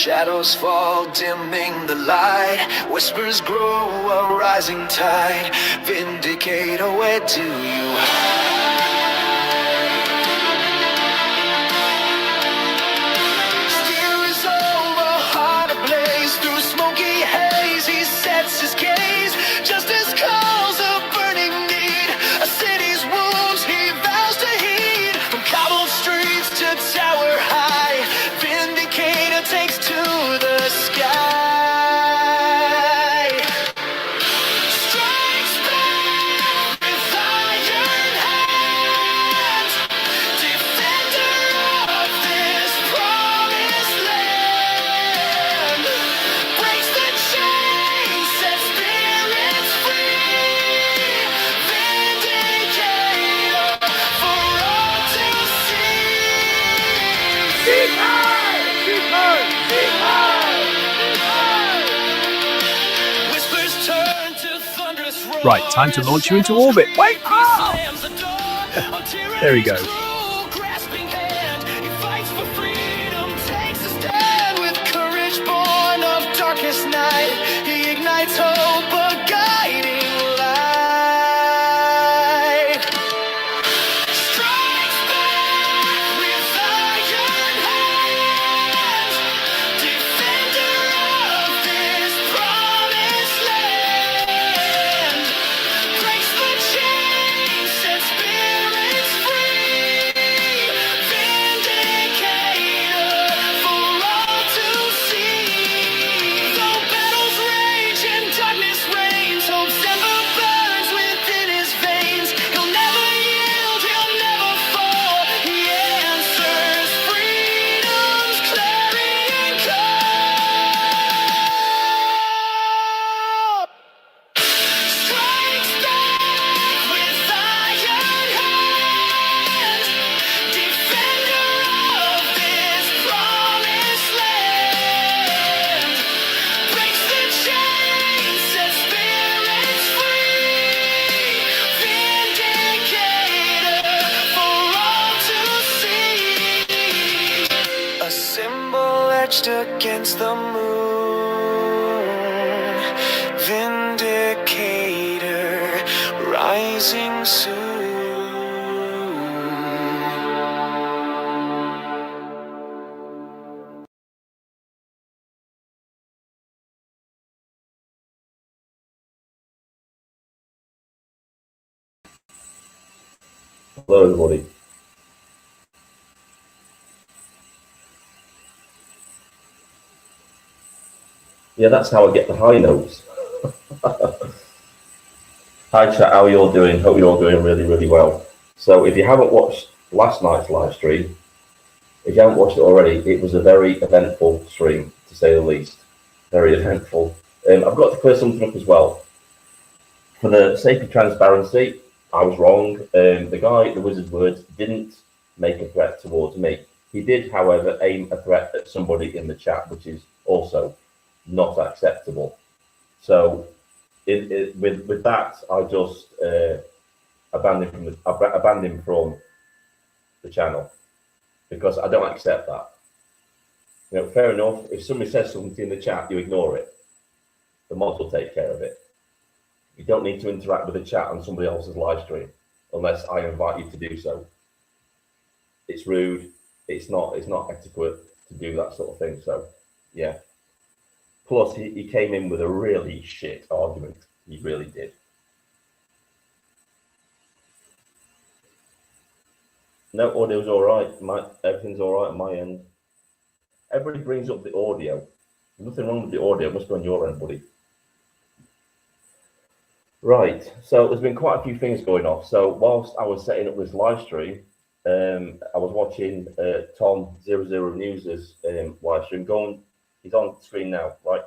Shadows fall, dimming the light. Whispers grow, a rising tide. Vindicator, where do you hide? Steel is over, heart ablaze. Through smoky haze, he sets his gaze. Justice calls a burning need. A city's wounds he vows to heed. From cobbled streets to tower high, Vindicator takes to the sky. Strikes back with iron hands, defender of this promised land. Breaks the chains, sets spirits free. Vindicator for all to see. Seek high! Seek high! Seek high! Whispers turn to thunderous roar. Right, time to launch you into orbit. Wait! Slams the door on There he tyranny's goes. cruel, grasping hand. He fights for freedom, takes a stand with courage born of darkest night. He ignites hope, a guiding light. Strikes back with iron hands, defender of this promised land. Breaks the chains, sets spirits free. Vindicator for all to see. Though battles rage and darkness reigns, hope's ember burns within his veins. He'll never yield, he'll never fall. He answers freedom's clarion call. Strikes back with iron hands, defender of this promised land. Breaks the chains, sets spirits free. Vindicator for all to see. A symbol etched against the moon. Vindicator rising soon. Hello, everybody. Yeah, that's how I get the high notes. Hi, chat. How are you all doing? Hope you're all doing really, really well. So, if you haven't watched last night's live stream, if you haven't watched it already, it was a very eventful stream, to say the least. Very eventful. I've got to clear something up as well. For the sake of transparency, I was wrong. The guy, the Wizard's Words, didn't make a threat towards me. He did, however, aim a threat at somebody in the chat, which is also not acceptable. So, with that, I just abandoned him from the channel because I don't accept that. You know, fair enough. If somebody says something in the chat, you ignore it. The mods will take care of it. You don't need to interact with the chat on somebody else's live stream unless I invite you to do so. It's rude. It's not etiquette to do that sort of thing. So, yeah. Plus, he came in with a really shit argument. He really did. No, audio's all right. Everything's all right on my end. Everybody brings up the audio. There's nothing wrong with the audio. It must be on your end, buddy. Right. So there's been quite a few things going off. So whilst I was setting up this live stream, I was watching Tom 00 News's live stream. He's on screen now, right?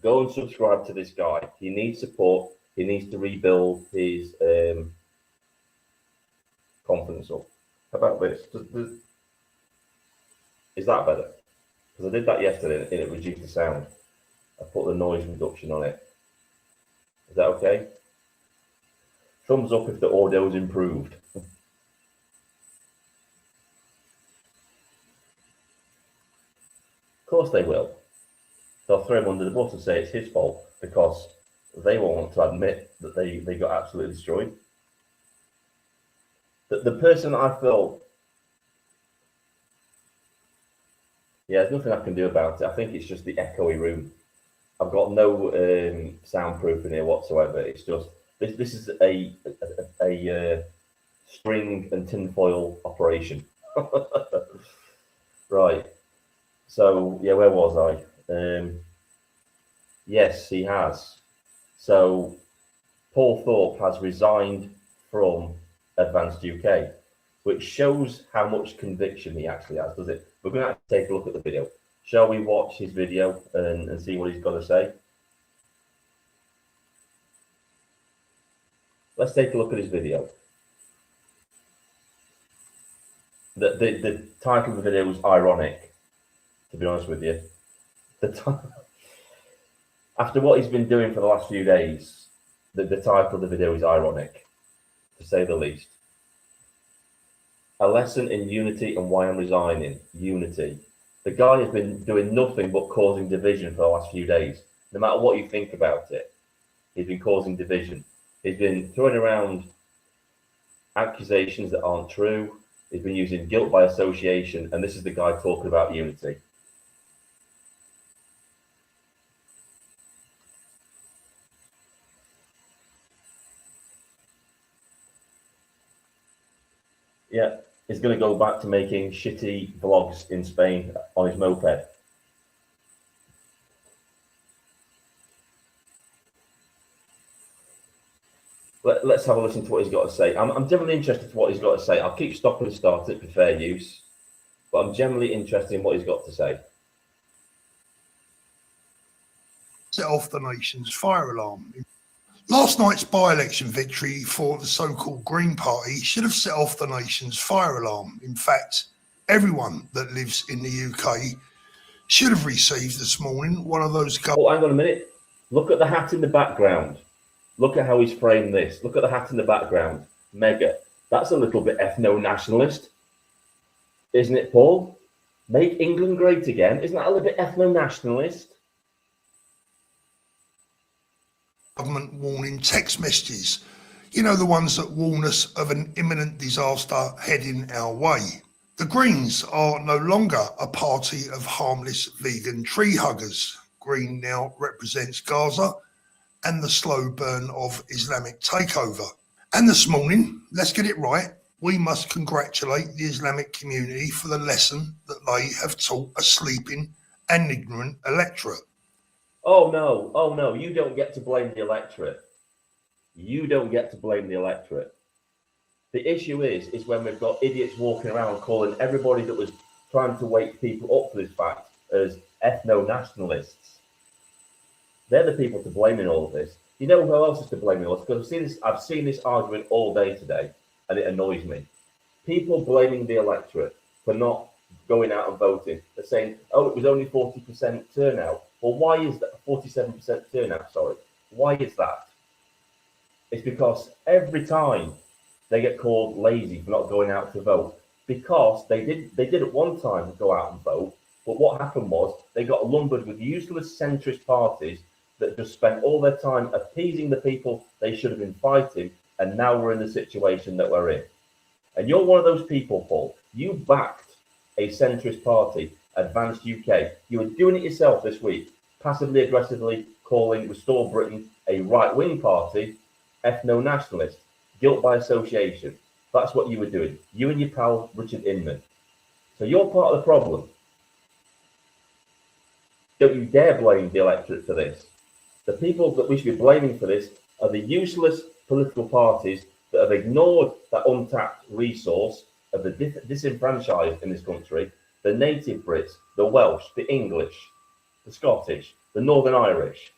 Go and subscribe to this guy. He needs support. He needs to rebuild his confidence up. How about this? Is that better? Because I did that yesterday and it reduced the sound. I put the noise reduction on it. Is that okay? Thumbs up if the audio is improved. Of course they will. They'll throw him under the bus and say it's his fault because they won't want to admit that they got absolutely destroyed. The person I feel, yeah, there's nothing I can do about it. I think it's just the echoey room. I've got no soundproof in here whatsoever. It's just this is a string and tinfoil operation. Right. So yeah, where was I? Yes, he has. So Paul Thorpe has resigned from Advanced UK, which shows how much conviction he actually has, does it? We're going to have to take a look at the video. Shall we watch his video and see what he's got to say? Let's take a look at his video. The title of the video was ironic, to be honest with you. After what he's been doing for the last few days, the title of the video is ironic, to say the least. A lesson in unity and why I'm resigning. Unity. The guy has been doing nothing but causing division for the last few days. No matter what you think about it, he's been causing division. He's been throwing around accusations that aren't true. He's been using guilt by association, and this is the guy talking about unity. Yeah, he's going to go back to making shitty vlogs in Spain on his moped. Let's have a listen to what he's got to say. I'm generally interested in what he's got to say. I'll keep stopping and start it for fair use, but I'm generally interested in what he's got to say. Set off the nation's fire alarm. Last night's by-election victory for the so-called Green Party should have set off the nation's fire alarm. In fact, everyone that lives in the UK should have received this morning one of those... Oh, hang on a minute. Look at the hat in the background. Look at how he's framed this. Look at the hat in the background. Mega. That's a little bit ethno-nationalist. Isn't it, Paul? Make England great again. Isn't that a little bit ethno-nationalist? Government warning text messages. You know, the ones that warn us of an imminent disaster heading our way. The Greens are no longer a party of harmless vegan tree huggers. Green now represents Gaza and the slow burn of Islamic takeover. And this morning, let's get it right, we must congratulate the Islamic community for the lesson that they have taught a sleeping and ignorant electorate. Oh no, you don't get to blame the electorate. You don't get to blame the electorate. The issue is when we've got idiots walking around calling everybody that was trying to wake people up for this fact as ethno-nationalists. They're the people to blame in all of this. You know who else is to blame in all this? Because I've seen this argument all day today, and it annoys me. People blaming the electorate for not going out and voting. They're saying, oh, it was only 40% turnout. Well, why is that 47% turnout? Sorry. Why is that? It's because every time they get called lazy for not going out to vote, because they did at one time go out and vote, but what happened was they got lumbered with useless centrist parties that just spent all their time appeasing the people they should have been fighting, and now we're in the situation that we're in. And you're one of those people, Paul. You backed a centrist party, Advanced UK. You were doing it yourself this week, passively aggressively calling Restore Britain a right-wing party, ethno-nationalist, guilt by association. That's what you were doing. You and your pal, Richard Inman. So you're part of the problem. Don't you dare blame the electorate for this. The people that we should be blaming for this are the useless political parties that have ignored that untapped resource of the disenfranchised in this country, the native Brits, the Welsh, the English, the Scottish, the Northern Irish.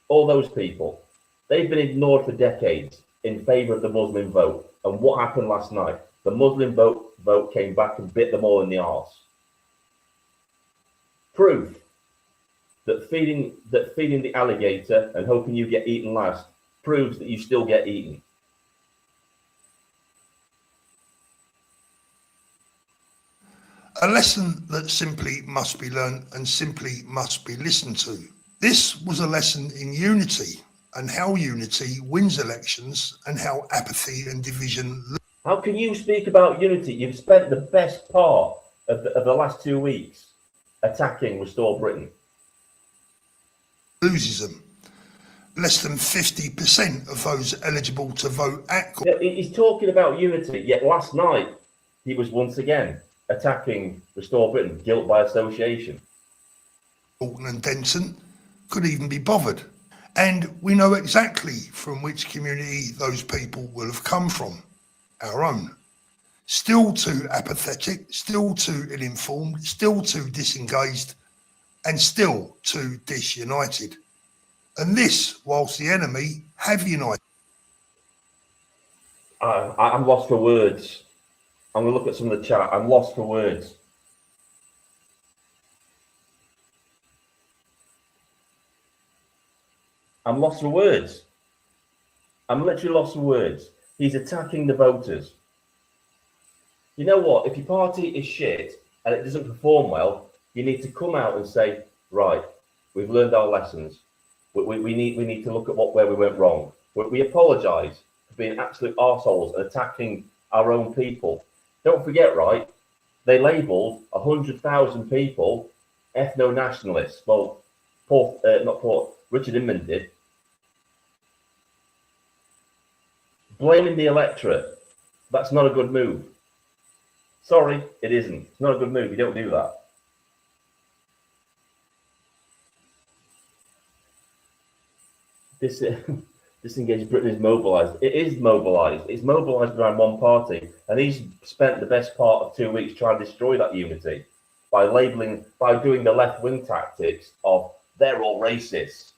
All those people, they've been ignored for decades in favour of the Muslim vote. And what happened last night? The Muslim vote came back and bit them all in the arse. Proof that feeding the alligator and hoping you get eaten last proves that you still get eaten. A lesson that simply must be learned and simply must be listened to. This was a lesson in unity and how unity wins elections and how apathy and division. How can you speak about unity? You've spent the best part of the last 2 weeks attacking Restore Britain. Loses them. Less than 50% of those eligible to vote at. He's talking about unity, yet last night he was once again attacking Restore Britain, guilt by association. Alton and Denton could even be bothered. And we know exactly from which community those people will have come from, our own. Still too apathetic, still too ill-informed, still too disengaged, and still too disunited. And this whilst the enemy have united. I'm lost for words. I'm going to look at some of the chat. I'm lost for words. I'm lost for words. I'm literally lost for words. He's attacking the voters. You know what? If your party is shit and it doesn't perform well, you need to come out and say, right, we've learned our lessons. We need to look at where we went wrong. We apologise for being absolute arseholes and attacking our own people. Don't forget, right, they labelled 100,000 people ethno-nationalists. Well, Richard Inman did. Blaming the electorate. That's not a good move. Sorry, it isn't. It's not a good move. You don't do that. Disengaged Britain is mobilised. It is mobilised. It's mobilised around one party, and he's spent the best part of 2 weeks trying to destroy that unity by doing the left-wing tactics of they're all racist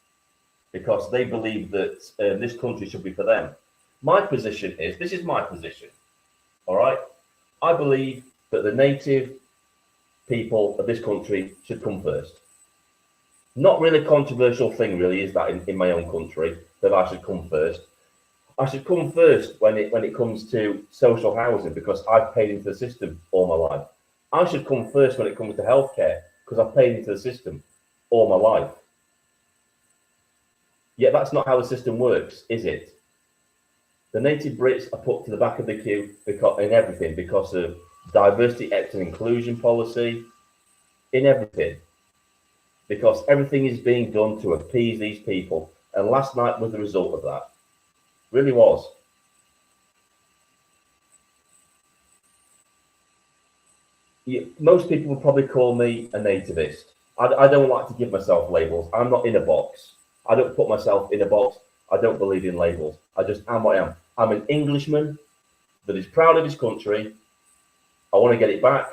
because they believe that this country should be for them. My position is, this is my position, all right? I believe that the native people of this country should come first. Not really a controversial thing, really, is that in my own country, that I should come first. I should come first when it comes to social housing because I've paid into the system all my life. I should come first when it comes to healthcare because I've paid into the system all my life. Yet that's not how the system works, is it? The native Brits are put to the back of the queue in everything because of diversity, equity and inclusion policy, in everything. Because everything is being done to appease these people. And last night was the result of that. Really was. Most people would probably call me a nativist. I don't like to give myself labels. I'm not in a box. I don't put myself in a box. I don't believe in labels. I just am what I am. I'm an Englishman that is proud of his country. I want to get it back.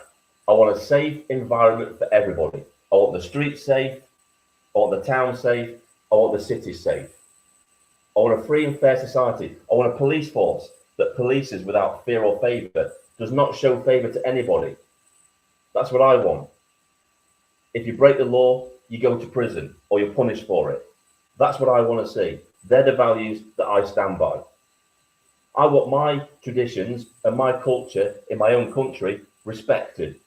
I want a safe environment for everybody. I want the streets safe. I want the town safe. I want the city safe. I want a free and fair society. I want a police force that polices without fear or favour, does not show favour to anybody. That's what I want. If you break the law, you go to prison or you're punished for it. That's what I want to see. They're the values that I stand by. I want my traditions and my culture in my own country respected.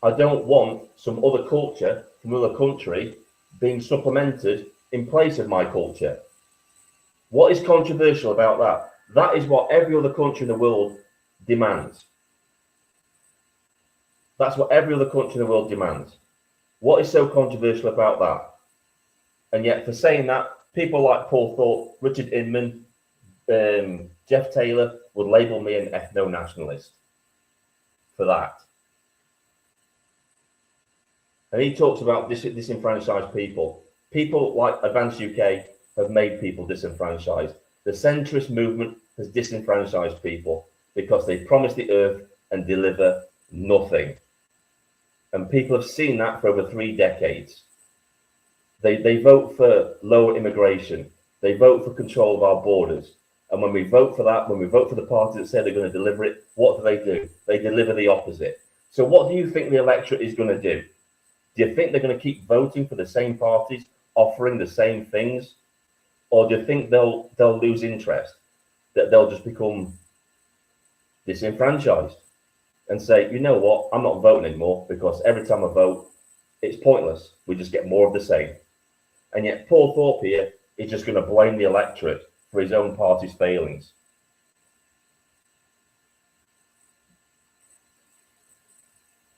I don't want some other culture from another country being supplemented in place of my culture. What is controversial about that? That is what every other country in the world demands. That's what every other country in the world demands. What is so controversial about that? And yet for saying that, people like Paul Thorpe, Richard Inman, Jeff Taylor would label me an ethno-nationalist for that. And he talks about disenfranchised people. People like Advance UK have made people disenfranchised. The centrist movement has disenfranchised people because they promise the earth and deliver nothing. And people have seen that for over 3 decades. They vote for lower immigration. They vote for control of our borders. And when we vote for that, when we vote for the parties that say they're going to deliver it, what do? They deliver the opposite. So what do you think the electorate is going to do? Do you think they're going to keep voting for the same parties, offering the same things? Or do you think they'll lose interest, that they'll just become disenfranchised? and say, you know what, I'm not voting anymore because every time I vote, it's pointless. We just get more of the same. And yet Paul Thorpe here is just going to blame the electorate for his own party's failings.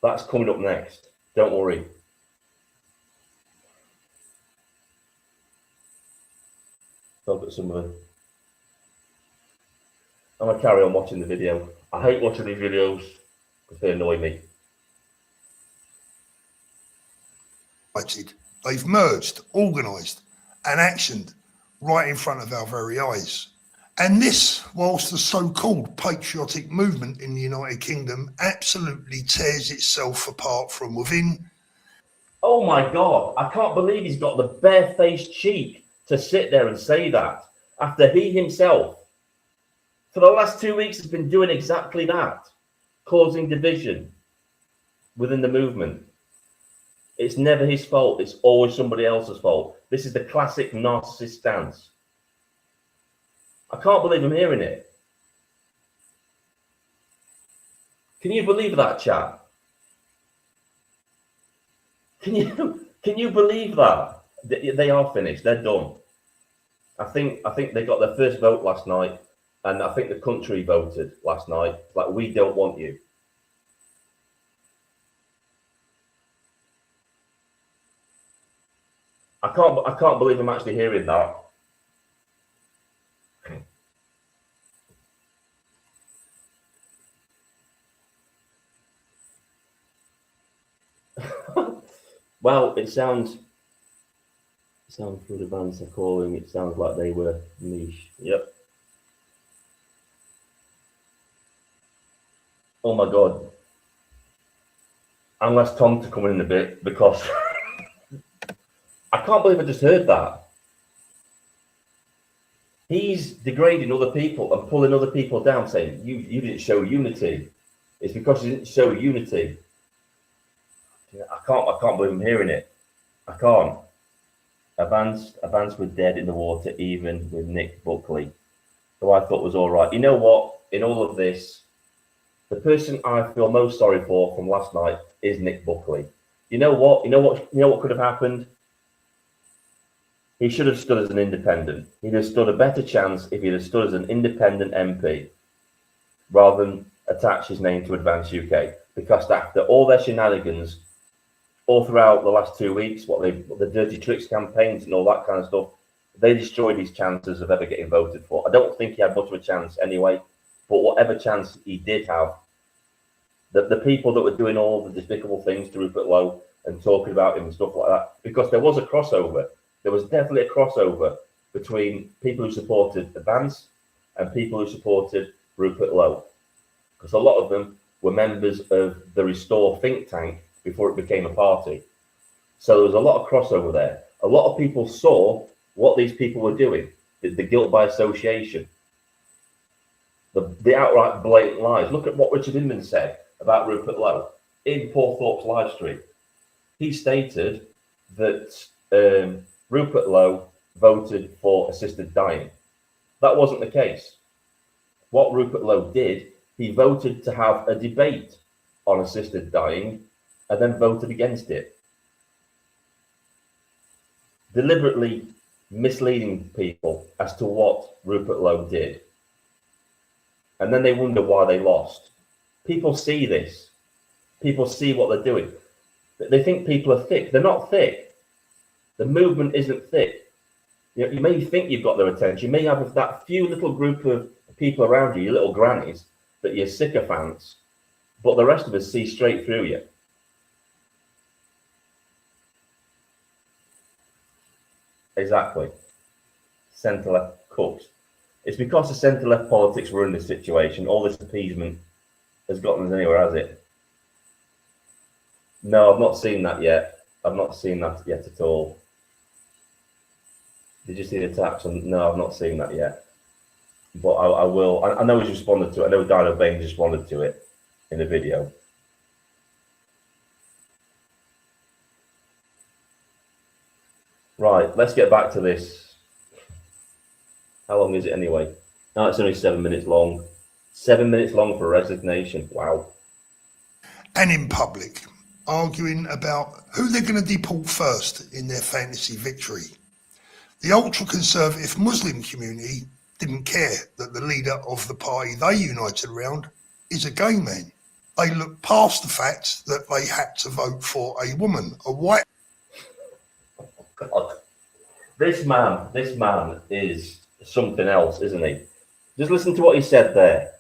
That's coming up next. Don't worry. Look at some of them. I'm going to carry on watching the video. I hate watching these videos because they annoy me. They've merged, organised and actioned right in front of our very eyes. And this, whilst the so-called patriotic movement in the United Kingdom absolutely tears itself apart from within. Oh my God, I can't believe he's got the barefaced cheek to sit there and say that after he himself, for the last 2 weeks, has been doing exactly that, causing division within the movement. It's never his fault. It's always somebody else's fault. This is the classic narcissist stance. I can't believe I'm hearing it. Can you believe that, chat? Can you believe that? They are finished. They're done. I think they got their first vote last night, and I think the country voted last night. Like, we don't want you. I can't believe I'm actually hearing that. Well, it sounds through the bands they're calling, it sounds like they were niche. Yep. Oh my God. I'm less Tom to come in a bit because I can't believe I just heard that. He's degrading other people and pulling other people down, saying you didn't show unity. It's because you didn't show unity. I can't believe I'm hearing it. I can't. Advance were dead in the water, even with Nick Buckley, who I thought was all right. You know what? In all of this, the person I feel most sorry for from last night is Nick Buckley. You know what? You know what could have happened? He should have stood as an independent. He'd have stood a better chance if he'd have stood as an independent MP rather than attach his name to Advance UK. Because after all their shenanigans, all throughout the last 2 weeks, the dirty tricks campaigns and all that kind of stuff, they destroyed his chances of ever getting voted for. I don't think he had much of a chance anyway, but whatever chance he did have, the people that were doing all the despicable things to Rupert Lowe and talking about him and stuff like that, because there was a crossover. There was definitely a crossover between people who supported Advance and people who supported Rupert Lowe, because a lot of them were members of the Restore think tank before it became a party. So there was a lot of crossover there. A lot of people saw what these people were doing, the guilt by association, the outright blatant lies. Look at what Richard Inman said about Rupert Lowe in Paul Thorpe's live stream. He stated that Rupert Lowe voted for assisted dying. That wasn't the case. What Rupert Lowe did, he voted to have a debate on assisted dying and then voted against it, deliberately misleading people as to what Rupert Lowe did. And then they wonder why they lost. People see this. People see what they're doing. They think people are thick. They're not thick. The movement isn't thick. You may think you've got their attention. You may have that few little group of people around you, your little grannies, that you're sycophants, but the rest of us see straight through you. Exactly. Centre-left cooks. It's because the centre-left politics were in this situation. All this appeasement has gotten us anywhere, has it? No, I've not seen that yet. I've not seen that yet at all. Did you see the attacks? No, I've not seen that yet. But I will. I know he's responded to it. I know Dino Baines responded to it in the video. Right, let's get back to this. How long is it anyway? No, it's only 7 minutes long. 7 minutes long for a resignation. Wow. and in public, arguing about who they're going to deport first in their fantasy victory. The ultra-conservative Muslim community didn't care that the leader of the party they united around is a gay man. They looked past the fact that they had to vote for a woman, a white. God. This man is something else, isn't he? Just listen to what he said there.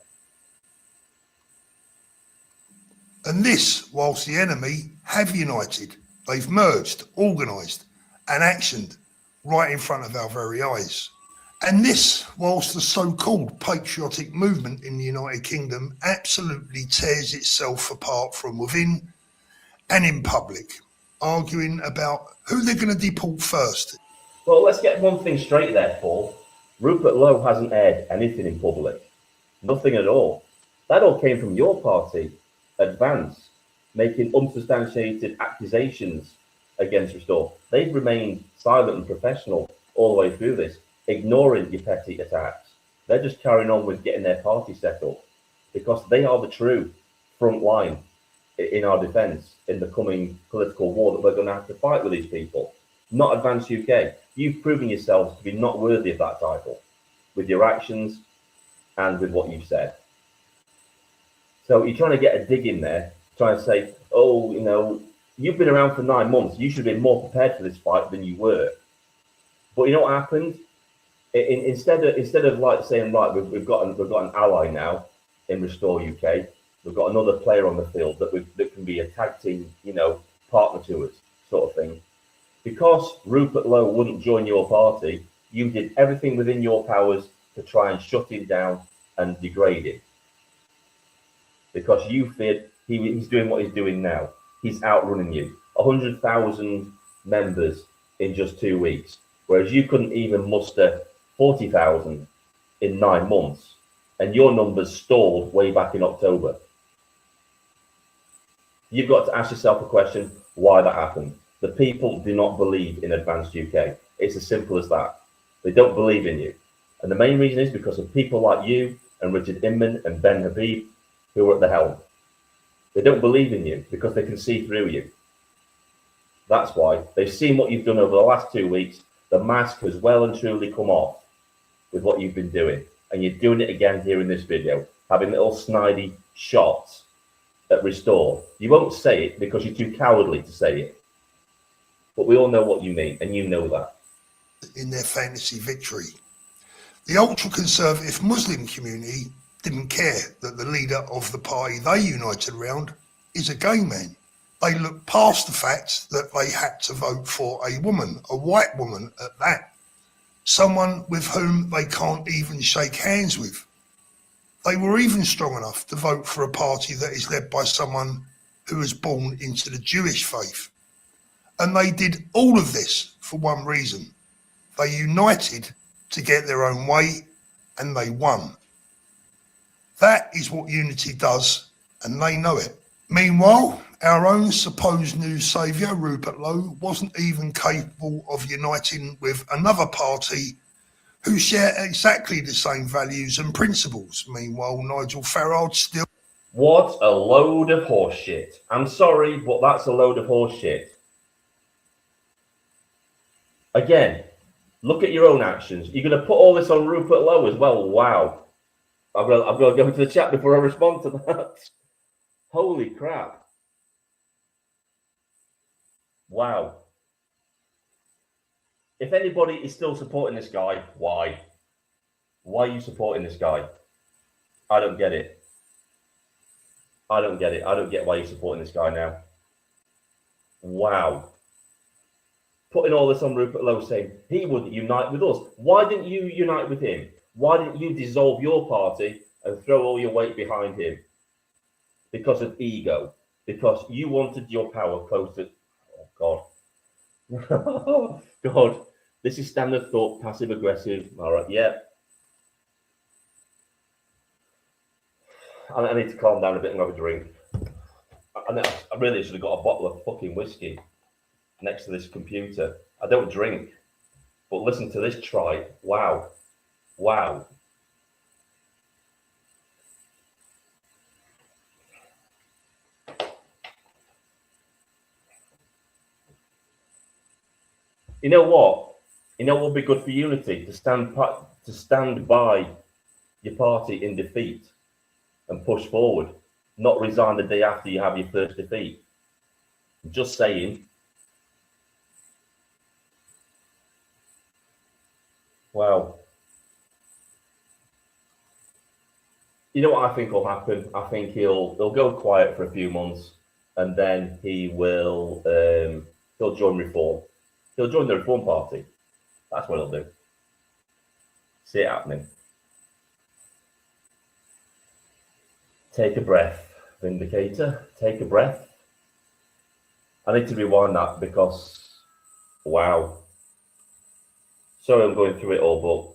And this, whilst the enemy have united, they've merged, organised and actioned right in front of our very eyes. And this, whilst the so-called patriotic movement in the United Kingdom absolutely tears itself apart from within and in public, arguing about who they're going to deport first. Well, let's get one thing straight there, Paul. Rupert Lowe hasn't aired anything in public. Nothing at all. That all came from your party, Advance, making unsubstantiated accusations against Restore. They've remained silent and professional all the way through this, ignoring your petty attacks. They're just carrying on with getting their party set up because they are the true front line in our defence in the coming political war that we're going to have to fight with these people. Not Advance UK. You've proven yourselves to be not worthy of that title with your actions and with what you've said. So you're trying to get a dig in there, trying to say, oh, you know, you've been around for 9 months. You should have been more prepared for this fight than you were. But you know what happened? Instead of like saying, right, we've got an ally now in Restore UK. We've got another player on the field that can be a tag team, you know, partner to us, sort of thing. Because Rupert Lowe wouldn't join your party, you did everything within your powers to try and shut him down and degrade him. Because you feared he's doing what he's doing now. He's outrunning you. 100,000 members in just 2 weeks, whereas you couldn't even muster 40,000 in 9 months, and your numbers stalled way back in October. You've got to ask yourself a question, why that happened. The people do not believe in Advanced UK. It's as simple as that. They don't believe in you. And the main reason is because of people like you and Richard Inman and Ben Habib, who are at the helm. They don't believe in you because they can see through you. That's why. They've seen what you've done over the last 2 weeks. The mask has well and truly come off with what you've been doing. And you're doing it again here in this video, having little snidey shots at Restore. You won't say it because you're too cowardly to say it. But we all know what you mean, and you know that. In their fantasy victory. The ultra-conservative Muslim community didn't care that the leader of the party they united around is a gay man. They looked past the fact that they had to vote for a woman, a white woman at that. Someone with whom they can't even shake hands with. They were even strong enough to vote for a party that is led by someone who was born into the Jewish faith. And they did all of this for one reason. They united to get their own way, and they won. That is what unity does, and they know it. Meanwhile, our own supposed new saviour, Rupert Lowe, wasn't even capable of uniting with another party who share exactly the same values and principles. Meanwhile, Nigel Farage still... What a load of horseshit. I'm sorry, but that's a load of horseshit. Again, look at your own actions. You're going to put all this on Rupert Lowe as well. Wow. I've got to go into the chat before I respond to that. Holy crap. Wow. If anybody is still supporting this guy, why? Why are you supporting this guy? I don't get it. I don't get it. I don't get why you're supporting this guy now. Wow. Putting all this on Rupert Lowe, saying he wouldn't unite with us. Why didn't you unite with him? Why didn't you dissolve your party and throw all your weight behind him? Because of ego. Because you wanted your power close to... Oh, God. God. This is standard thought, passive-aggressive. All right, yeah. I need to calm down a bit and have a drink. I really should have got a bottle of fucking whiskey next to this computer. I don't drink, but listen to this tribe. Wow. Wow. You know what? You know what would be good for unity? To stand by your party in defeat and push forward, not resign the day after you have your first defeat. Just saying. Wow. You know what I think will happen? I think he'll go quiet for a few months, and then he'll join Reform. He'll join the Reform Party. That's what he'll do. See it happening. Take a breath, Vindicator. Take a breath. I need to rewind that because, wow. Sorry I'm going through it all,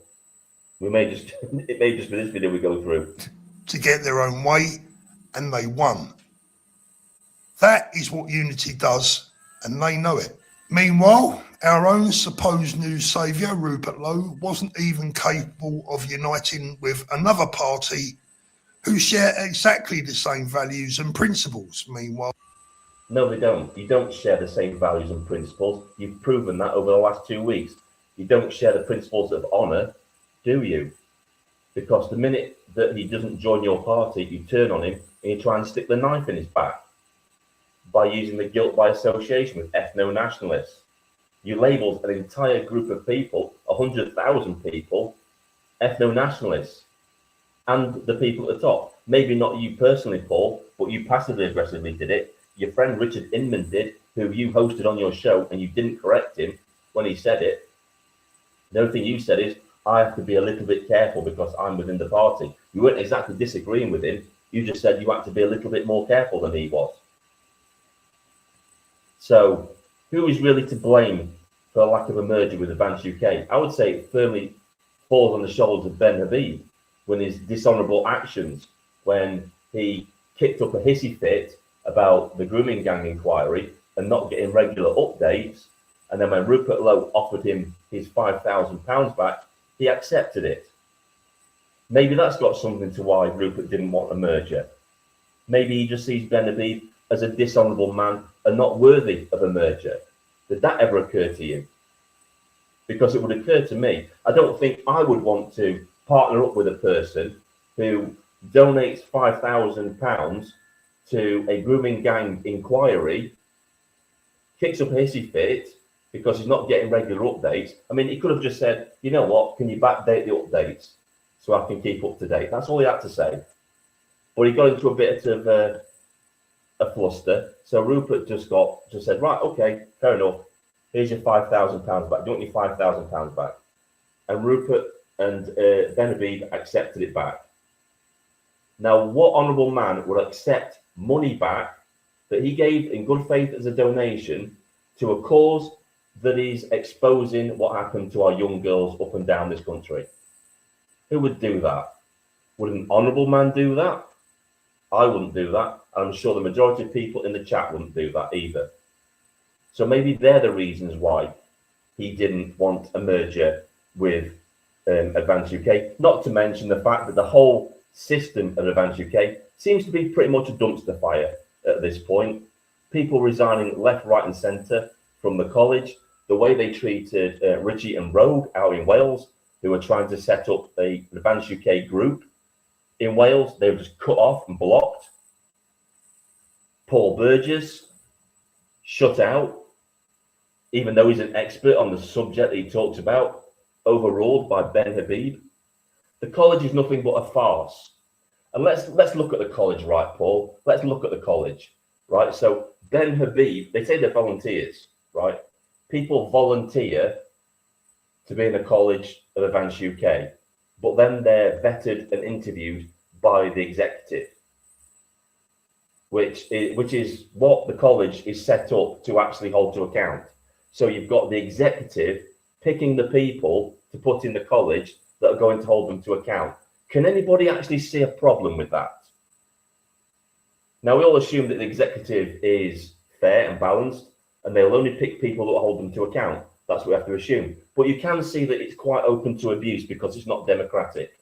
but it may just be this video we go through. To get their own way, and they won. That is what unity does, and they know it. Meanwhile, our own supposed new saviour, Rupert Lowe, wasn't even capable of uniting with another party who share exactly the same values and principles. Meanwhile, no, they don't. You don't share the same values and principles. You've proven that over the last 2 weeks. You don't share the principles of honour, do you? Because the minute that he doesn't join your party, you turn on him and you try and stick the knife in his back by using the guilt by association with ethno-nationalists. You labelled an entire group of people, 100,000 people, ethno-nationalists, and the people at the top. Maybe not you personally, Paul, but you passively aggressively did it. Your friend Richard Inman did, who you hosted on your show, and you didn't correct him when he said it. The only thing you said is, I have to be a little bit careful because I'm within the party. You weren't exactly disagreeing with him. You just said you had to be a little bit more careful than he was. So who is really to blame for a lack of a merger with Advance UK? I would say it firmly falls on the shoulders of Ben Habib when his dishonourable actions, when he kicked up a hissy fit about the grooming gang inquiry and not getting regular updates. And then when Rupert Lowe offered him his £5,000 back, he accepted it. Maybe that's got something to why Rupert didn't want a merger. Maybe he just sees Ben Habib as a dishonourable man and not worthy of a merger. Did that ever occur to you? Because it would occur to me. I don't think I would want to partner up with a person who donates £5,000 to a grooming gang inquiry, kicks up a hissy fit because he's not getting regular updates. I mean, he could have just said, you know what, can you backdate the updates so I can keep up to date? That's all he had to say. But he got into a bit of a fluster. So Rupert just said, right, okay, fair enough. Here's your £5,000 back. Do you want your £5,000 back? And Rupert and Ben Habib accepted it back. Now, what honourable man would accept money back that he gave in good faith as a donation to a cause that is exposing what happened to our young girls up and down this country? Who would do that? Would an honourable man do that? I wouldn't do that. I'm sure the majority of people in the chat wouldn't do that either. So maybe they're the reasons why he didn't want a merger with Advance UK. Not to mention the fact that the whole system of Advance UK seems to be pretty much a dumpster fire at this point. People resigning left, right and centre from the college. The way they treated Richie and Rogue out in Wales, who were trying to set up the Advance UK group in Wales, they were just cut off and blocked. Paul Burgess, shut out, even though he's an expert on the subject he talks about, overruled by Ben Habib. The college is nothing but a farce. And let's look at the college, right, Paul? Let's look at the college, right? So Ben Habib, they say they're volunteers, right? People volunteer to be in the college of Advance UK, but then they're vetted and interviewed by the executive, which is what the college is set up to actually hold to account. So you've got the executive picking the people to put in the college that are going to hold them to account. Can anybody actually see a problem with that? Now, we all assume that the executive is fair and balanced, and they'll only pick people that will hold them to account. That's what we have to assume. But you can see that it's quite open to abuse because it's not democratic.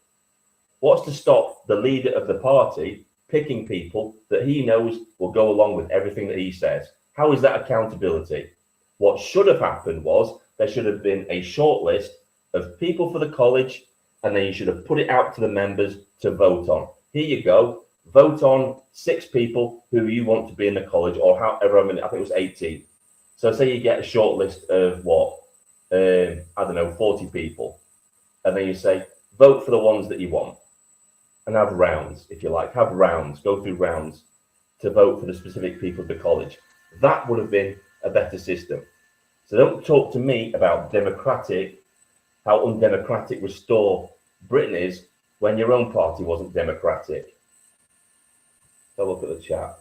What's to stop the leader of the party picking people that he knows will go along with everything that he says? How is that accountability? What should have happened was there should have been a short list of people for the college, and then you should have put it out to the members to vote on. Here you go. Vote on 6 people who you want to be in the college, or however many. I think it was 18. So say you get a short list of what? I don't know, 40 people. And then you say, vote for the ones that you want. And have rounds, if you like. Have rounds. Go through rounds to vote for the specific people of the college. That would have been a better system. So don't talk to me about democratic, how undemocratic Restore Britain is when your own party wasn't democratic. Have a look at the chat.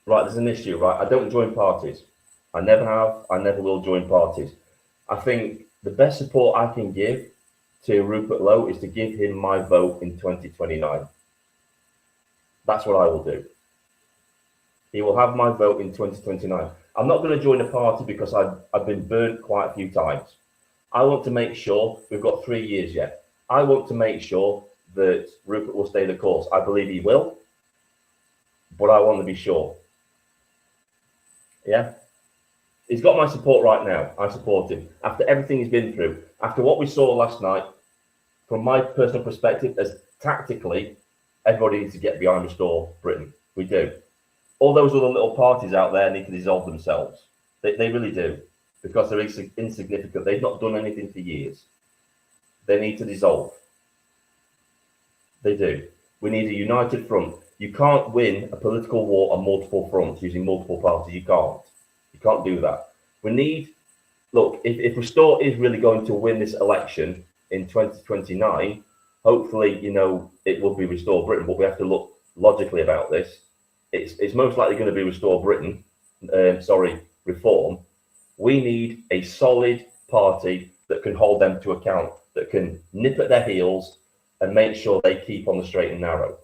Right, there's an issue, right? I don't join parties. I never have. I never will join parties. I think the best support I can give to Rupert Lowe is to give him my vote in 2029. That's what I will do. He will have my vote in 2029. I'm not going to join a party because I've been burnt quite a few times. I want to make sure, we've got 3 years yet. I want to make sure that Rupert will stay the course. I believe he will, but I want to be sure. Yeah? He's got my support right now. I support him. After everything he's been through, after what we saw last night, from my personal perspective, as tactically, everybody needs to get behind Restore Britain. We do. All those other little parties out there need to dissolve themselves. They really do. Because they're insignificant. They've not done anything for years. They need to dissolve. They do. We need a united front. You can't win a political war on multiple fronts using multiple parties. You can't. You can't do that. We need, look, if Restore is really going to win this election in 2029, hopefully, you know, it will be Restore Britain, but we have to look logically about this. It's most likely going to be Restore Britain, Reform. We need a solid party that can hold them to account, that can nip at their heels and make sure they keep on the straight and narrow.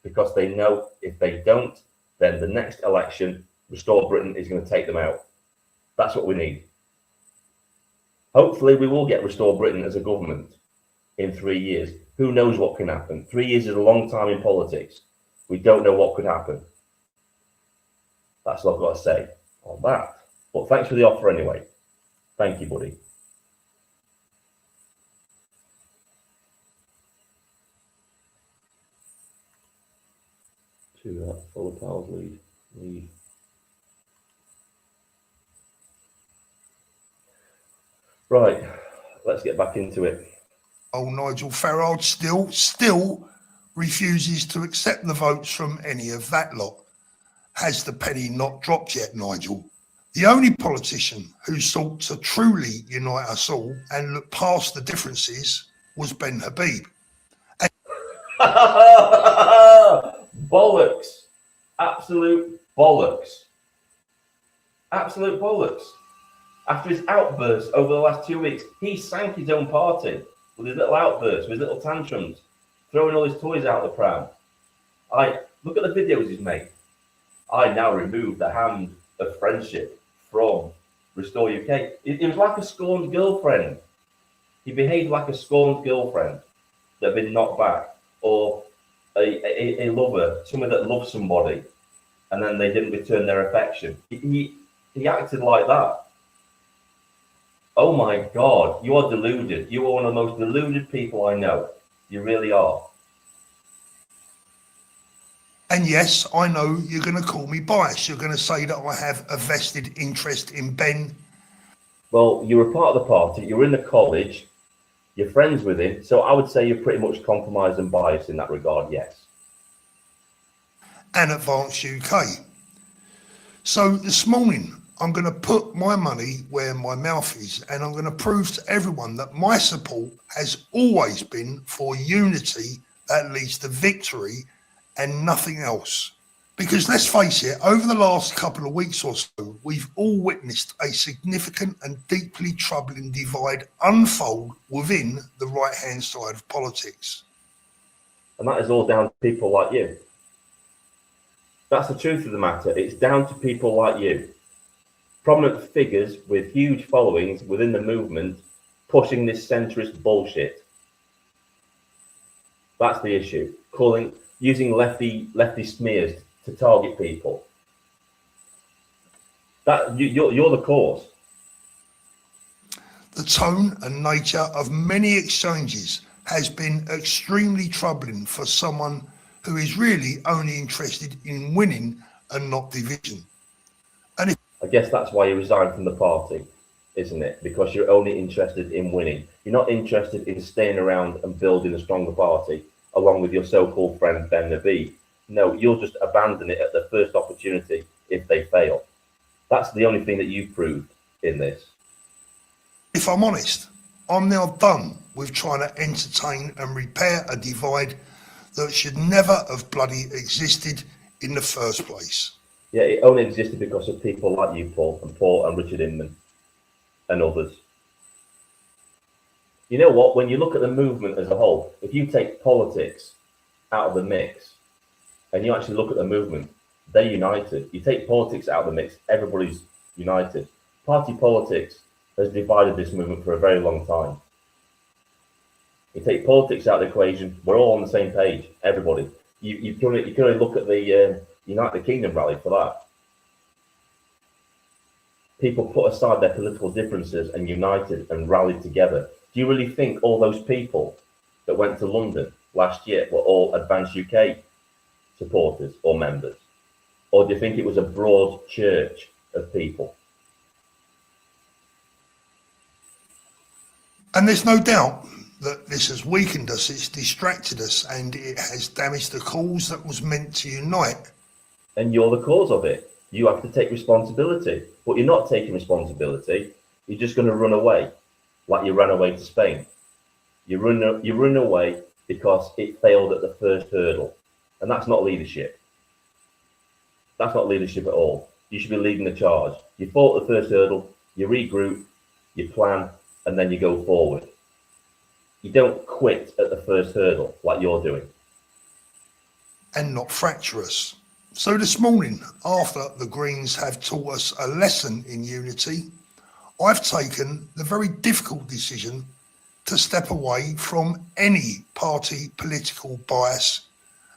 Because they know if they don't, then the next election, Restore Britain is going to take them out. That's what we need. Hopefully, we will get Restore Britain as a government in 3 years. Who knows what can happen? 3 years is a long time in politics. We don't know what could happen. That's what I've got to say on that. But thanks for the offer anyway. Thank you, buddy. To follow Powell's lead. Right, let's get back into it. Old Nigel Farage still refuses to accept the votes from any of that lot. Has the penny not dropped yet, Nigel? The only politician who sought to truly unite us all and look past the differences was Ben Habib. Bollocks. Absolute bollocks. Absolute bollocks. After his outbursts over the last 2 weeks, he sank his own party with his little outbursts, with his little tantrums, throwing all his toys out the pram. Look at the videos he's made. I now remove the hand of friendship from Restore UK. It was like a scorned girlfriend. He behaved like a scorned girlfriend that had been knocked back, or a lover, someone that loves somebody, and then they didn't return their affection. He acted like that. Oh my God, you are deluded. You are one of the most deluded people I know. You really are. And yes, I know you're going to call me biased. You're going to say that I have a vested interest in Ben. Well, you're a part of the party. You're in the college. You're friends with him. So I would say you're pretty much compromised and biased in that regard, yes. And Advance UK. So this morning, I'm going to put my money where my mouth is, and I'm going to prove to everyone that my support has always been for unity that leads to victory and nothing else. Because let's face it, over the last couple of weeks or so, we've all witnessed a significant and deeply troubling divide unfold within the right-hand side of politics. And that is all down to people like you. That's the truth of the matter. It's down to people like you. Prominent figures with huge followings within the movement pushing this centrist bullshit. That's the issue. Using lefty smears to target people. You're the cause. The tone and nature of many exchanges has been extremely troubling for someone who is really only interested in winning and not division. And if I guess that's why you resigned from the party, isn't it? Because you're only interested in winning. You're not interested in staying around and building a stronger party along with your so-called friend Ben Nabi. No, you'll just abandon it at the first opportunity if they fail. That's the only thing that you've proved in this. If I'm honest, I'm now done with trying to entertain and repair a divide that should never have bloody existed in the first place. Yeah, it only existed because of people like you, Paul and Richard Inman and others. You know what? When you look at the movement as a whole, if you take politics out of the mix and you actually look at the movement, they're united. You take politics out of the mix, everybody's united. Party politics has divided this movement for a very long time. You take politics out of the equation, we're all on the same page, everybody. You can only look at the United Kingdom rally for that. People put aside their political differences and united and rallied together. Do you really think all those people that went to London last year were all Advance UK supporters or members? Or do you think it was a broad church of people? And there's no doubt that this has weakened us, it's distracted us, and it has damaged the cause that was meant to unite. And you're the cause of it. You have to take responsibility. But you're not taking responsibility. You're just going to run away, like you ran away to Spain. You run away because it failed at the first hurdle. And that's not leadership. That's not leadership at all. You should be leading the charge. You fought the first hurdle, you regroup, you plan, and then you go forward. You don't quit at the first hurdle like you're doing. And not fracture us. So this morning, after the Greens have taught us a lesson in unity, I've taken the very difficult decision to step away from any party political bias,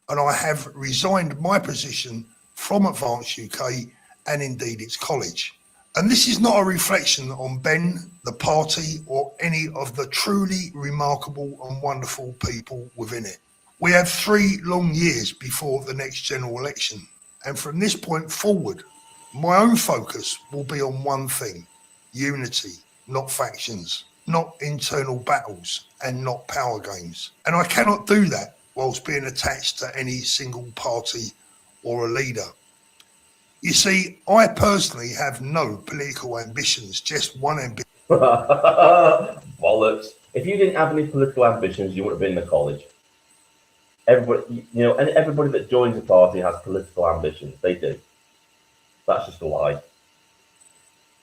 and I have resigned my position from Advance UK and indeed its college. And this is not a reflection on Ben, the party, or any of the truly remarkable and wonderful people within it. We have 3 long years before the next general election, and from this point forward, my own focus will be on one thing: unity, not factions, not internal battles, and not power games. And I cannot do that whilst being attached to any single party or a leader. You see, I personally have no political ambitions, just one ambition. Bollocks. If you didn't have any political ambitions, you wouldn't have been in the college. Everybody, and everybody that joins a party has political ambitions. They do. That's just a lie.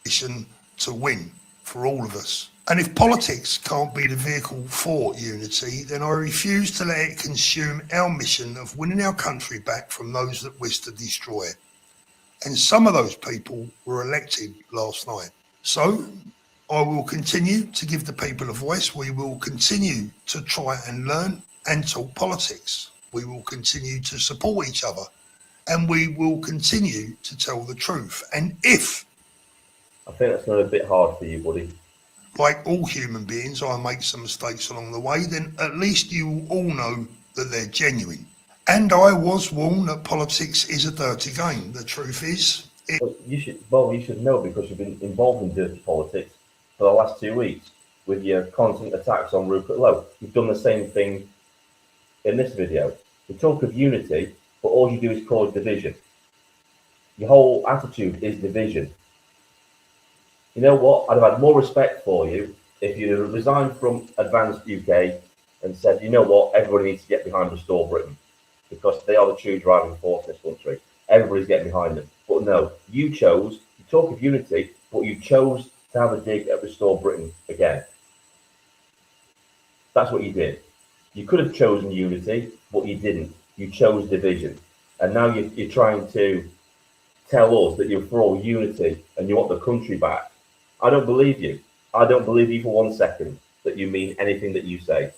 To win for all of us. And if politics can't be the vehicle for unity, then I refuse to let it consume our mission of winning our country back from those that wish to destroy it. And some of those people were elected last night. So I will continue to give the people a voice. We will continue to try and learn and talk politics. We will continue to support each other, and we will continue to tell the truth. And if, I think that's going to be a bit hard for you, buddy. like all human beings, I make some mistakes along the way, then at least you will all know that they're genuine. And I was warned that politics is a dirty game. The truth is, You should know, because you've been involved in dirty politics for the last 2 weeks with your constant attacks on Rupert Lowe. You've done the same thing in this video. You talk of unity, but all you do is cause division. Your whole attitude is division. You know what? I'd have had more respect for you if you resigned from Advanced UK and said, you know what, everybody needs to get behind Restore Britain, because they are the true driving force in this country. Everybody's getting behind them. But no, you talk of unity, but you chose to have a dig at Restore Britain again. That's what you did. You could have chosen unity, but you didn't. You chose division. And now you're trying to tell us that you're for all unity and you want the country back. I don't believe you. I don't believe you for 1 second that you mean anything that you say.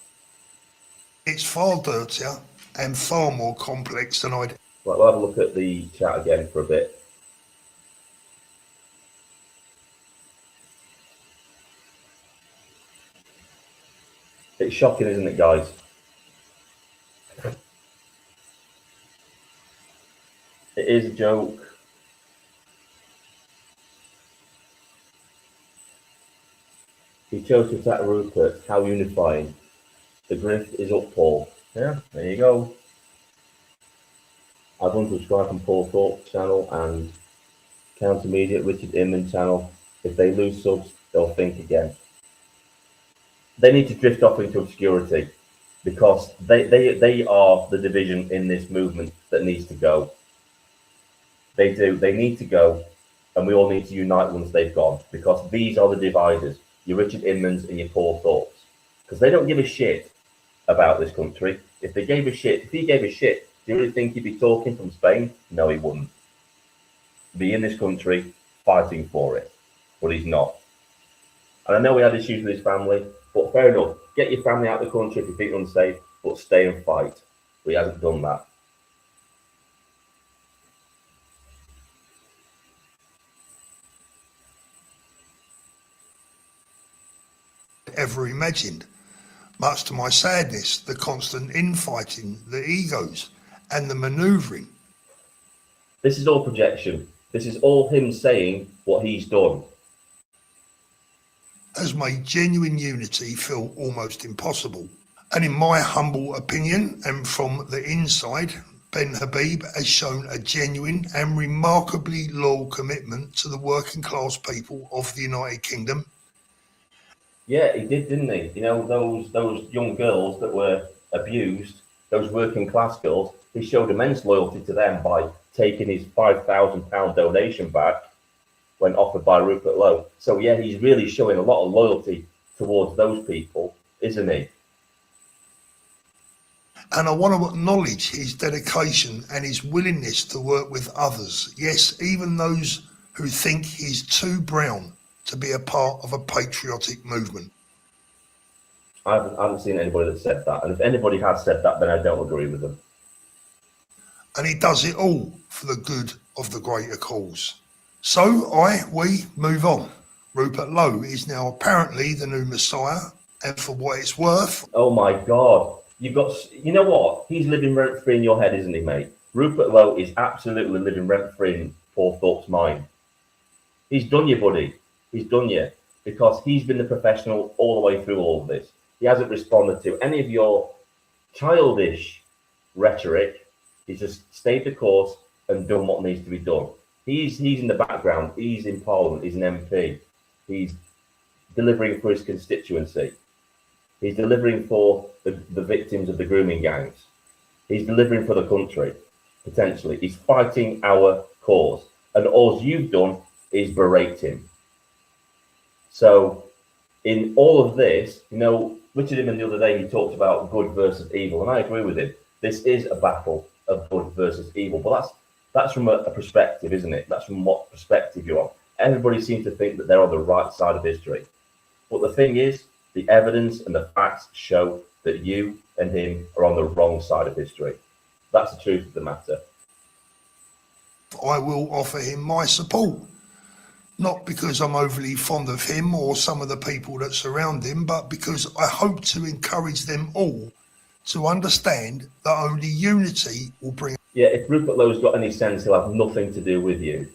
It's far dirtier and far more complex than I'd. Right, we'll have a look at the chat again for a bit. It's shocking, isn't it, guys? It is a joke. He chose to attack Rupert. How unifying. The grift is up, Paul. Yeah, there you go. I've unsubscribed from Paul Thorpe's channel and Counter Media, Richard Inman channel. If they lose subs, they'll think again. They need to drift off into obscurity because they are the division in this movement that needs to go. They do. They need to go, and we all need to unite once they've gone, because these are the dividers, your Richard Inmans and your Paul Thorpes, because they don't give a shit about this country. If he gave a shit, do you really think he'd be talking from Spain? No, he wouldn't. Be in this country fighting for it, but he's not. And I know he had issues with his family, but fair enough. Get your family out of the country if you think unsafe, but stay and fight. But he hasn't done that. Ever imagined. Much to my sadness, the constant infighting, the egos, and the manoeuvring. This is all projection. This is all him saying what he's done. Has made genuine unity feel almost impossible. And in my humble opinion, and from the inside, Ben Habib has shown a genuine and remarkably loyal commitment to the working class people of the United Kingdom. Yeah, he did, didn't he? You know, those young girls that were abused, those working class girls, he showed immense loyalty to them by taking his £5,000 donation back when offered by Rupert Lowe. So yeah, he's really showing a lot of loyalty towards those people, isn't he? And I want to acknowledge his dedication and his willingness to work with others. Yes, even those who think he's too brown to be a part of a patriotic movement. I haven't seen anybody that said that. And if anybody has said that, then I don't agree with them. And he does it all for the good of the greater cause. So we move on. Rupert Lowe is now apparently the new Messiah, and for what it's worth. Oh my God. You know what? He's living rent free in your head, isn't he, mate? Rupert Lowe is absolutely living rent free in Paul Thorpe's mind. He's done you, buddy. He's done you, because he's been the professional all the way through all of this. He hasn't responded to any of your childish rhetoric. He's just stayed the course and done what needs to be done. He's in the background. He's in Parliament. He's an MP. He's delivering for his constituency. He's delivering for the victims of the grooming gangs. He's delivering for the country, potentially. He's fighting our cause. And all you've done is berate him. So in all of this, you know, Richard Inman the other day, he talked about good versus evil, and I agree with him. This is a battle of good versus evil, but that's from a perspective, isn't it? That's from what perspective you're on. Everybody seems to think that they're on the right side of history. But the thing is, the evidence and the facts show that you and him are on the wrong side of history. That's the truth of the matter. I will offer him my support. Not because I'm overly fond of him or some of the people that surround him, but because I hope to encourage them all to understand that only unity will bring. Yeah, if Rupert Lowe's got any sense, he'll have nothing to do with you.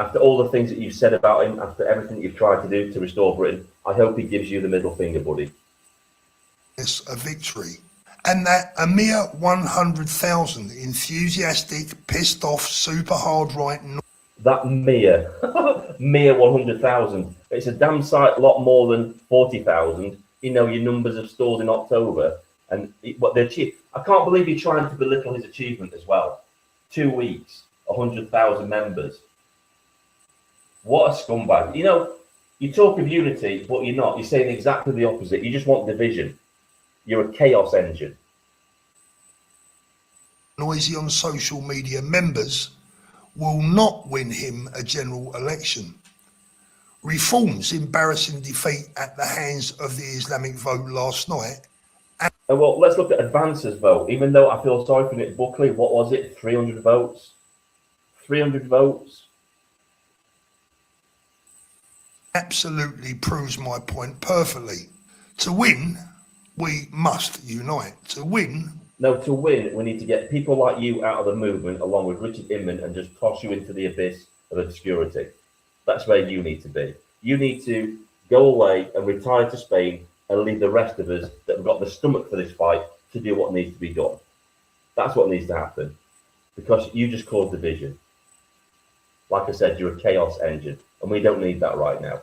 After all the things that you've said about him, after everything you've tried to do to restore Britain, I hope he gives you the middle finger, buddy. It's a victory. And that a mere 100,000 enthusiastic, pissed off, super hard right. That mere 100,000. It's a damn sight lot more than 40,000. You know, your numbers have stalled in October. And what they achieved. I can't believe you're trying to belittle his achievement as well. 2 weeks, 100,000 members. What a scumbag. You know, you talk of unity, but you're not. You're saying exactly the opposite. You just want division. You're a chaos engine. Noisy on social media members will not win him a general election. Reform's embarrassing defeat at the hands of the Islamic vote last night And well, let's look at Advance's vote. Even though I feel sorry for Nick Buckley, what was it? 300 votes? 300 votes? Absolutely proves my point perfectly. To win, we must unite. To win, No, to win, we need to get people like you out of the movement, along with Richard Inman, and just toss you into the abyss of obscurity. That's where you need to be. You need to go away and retire to Spain and leave the rest of us that have got the stomach for this fight to do what needs to be done. That's what needs to happen, because you just caused division. Like I said, you're a chaos engine, and we don't need that right now.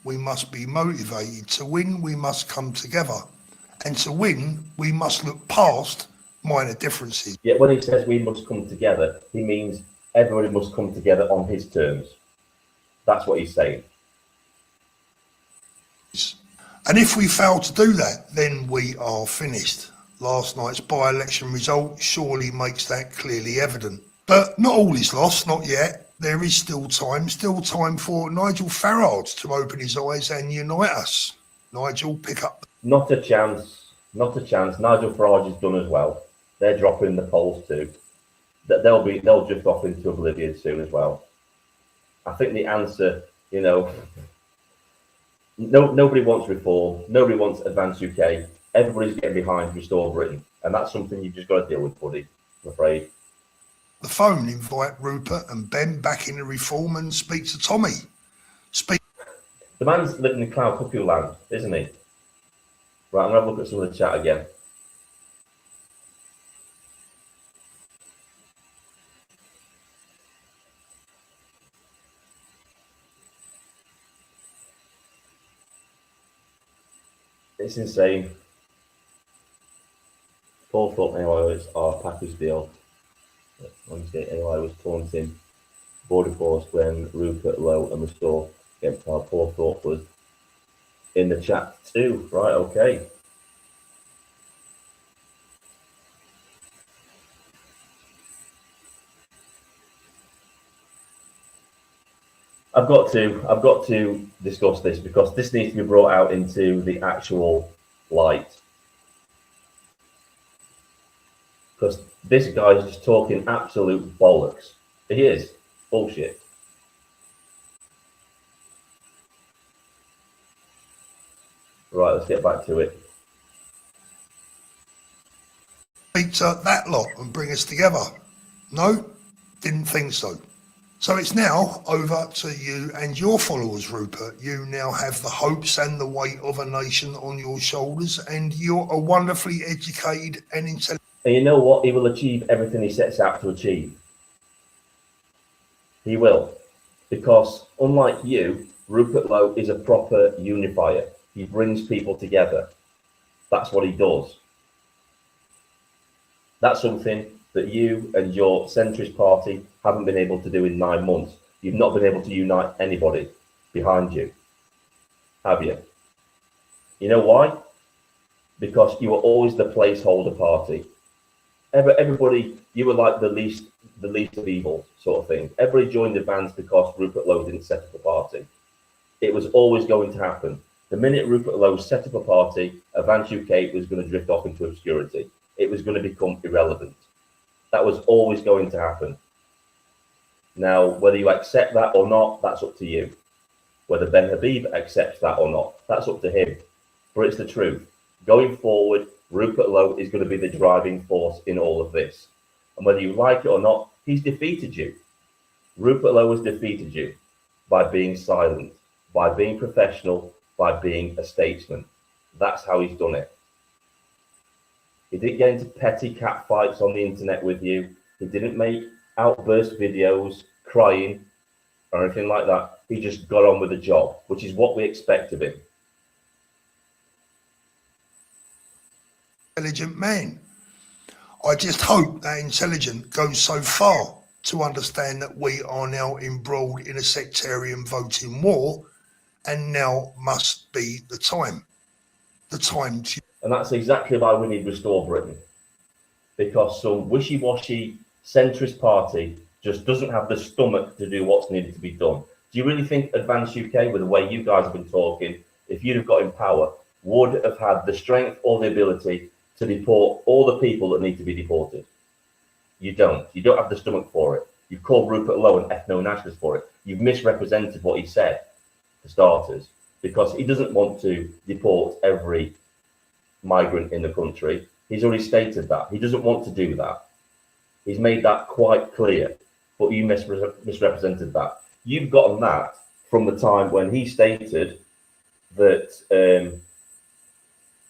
we must be motivated. To win, we must come together. And to win, we must look past minor differences. Yet when he says we must come together, he means everybody must come together on his terms. That's what he's saying. And if we fail to do that, then we are finished. Last night's by-election result surely makes that clearly evident. But not all is lost, not yet. There is still time for Nigel Farage to open his eyes and unite us. Nigel, pick up. Not a chance. Not a chance. Nigel Farage is done as well. They're dropping the polls too. They'll drift off into oblivion soon as well. I think the answer, nobody wants reform. Nobody wants Advance UK. Everybody's getting behind Restore Britain, and that's something you've just got to deal with, buddy. I'm afraid. The phone, invite Rupert and Ben back into reform and speak to Tommy. The man's living in cloud cuckoo land, isn't he? Right, I'm going to have a look at some of the chat again. It's insane. Paul thought AOIs are a package deal. Wednesday, AOI was taunting Border Force when Rupert, Lowe and Restore against our Paul Thorpe was in the chat too. Right, okay. I've got to discuss this because this needs to be brought out into the actual light. Because this guy's just talking absolute bollocks. He is. Bullshit. Right, let's get back to it. Speak to that lot and bring us together. No, didn't think so. So it's now over to you and your followers, Rupert. You now have the hopes and the weight of a nation on your shoulders, and you're a wonderfully educated and intelligent. And you know what? He will achieve everything he sets out to achieve. He will. Because unlike you, Rupert Lowe is a proper unifier. He brings people together. That's what he does. That's something that you and your centrist party haven't been able to do in 9 months. You've not been able to unite anybody behind you, have you? You know why? Because you were always the placeholder party. Everybody, you were like the least of evil sort of thing. Everybody joined Advance because Rupert Lowe didn't set up a party. It was always going to happen. The minute Rupert Lowe set up a party, Advance UK was going to drift off into obscurity. It was going to become irrelevant. That was always going to happen. Now, whether you accept that or not, that's up to you. Whether Ben Habib accepts that or not, that's up to him. But it's the truth. Going forward, Rupert Lowe is going to be the driving force in all of this. And whether you like it or not, he's defeated you. Rupert Lowe has defeated you by being silent, by being professional, by being a statesman. That's how he's done it. He didn't get into petty cat fights on the internet with you. He didn't make outburst videos crying or anything like that. He just got on with the job, which is what we expect of him. Intelligent man. I just hope that intelligence goes so far to understand that we are now embroiled in a sectarian voting war, and now must be the time. The time to... And that's exactly why we need Restore Britain. Because some wishy-washy centrist party just doesn't have the stomach to do what's needed to be done. Do you really think Advance UK, with the way you guys have been talking, if you'd have got in power, would have had the strength or the ability to deport all the people that need to be deported. You don't. You don't have the stomach for it. You've called Rupert Lowe an ethno-nationalist for it. You've misrepresented what he said, for starters, because he doesn't want to deport every migrant in the country. He's already stated that. He doesn't want to do that. He's made that quite clear, but you misrepresented that. You've gotten that from the time when he stated that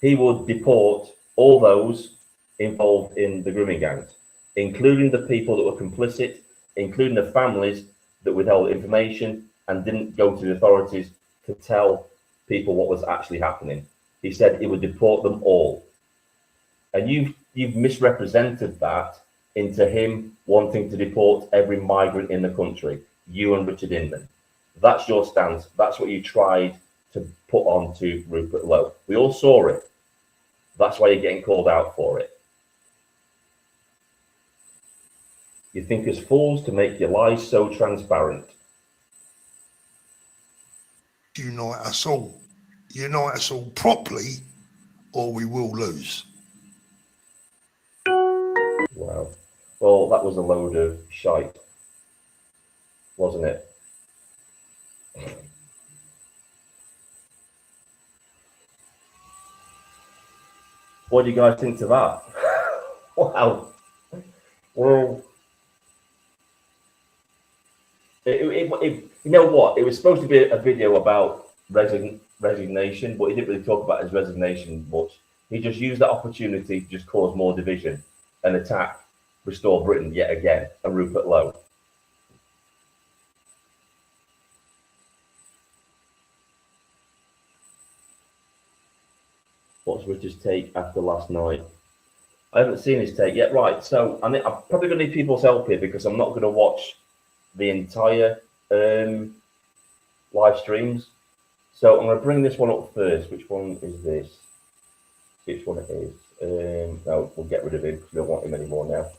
he would deport all those involved in the grooming gangs, including the people that were complicit, including the families that withheld information and didn't go to the authorities to tell people what was actually happening. He said he would deport them all. And you've misrepresented that into him wanting to deport every migrant in the country, you and Richard Inman. That's your stance. That's what you tried to put on to Rupert Lowe. We all saw it. That's why you're getting called out for it. You think us fools to make your lies so transparent. Unite us all. Unite us all properly, or we will lose. Wow. Well, that was a load of shite, wasn't it? What do you guys think to that? Wow. Well, you know what? It was supposed to be a video about resignation, but he didn't really talk about his resignation much. He just used that opportunity to just cause more division and attack Restore Britain yet again and Rupert Lowe. What's Richard's take after last night? I haven't seen his take yet. Right, so I'm probably going to need people's help here because I'm not going to watch the entire live streams. So I'm going to bring this one up first. Which one is this? Which one it is? No, we'll get rid of him because we don't want him anymore now.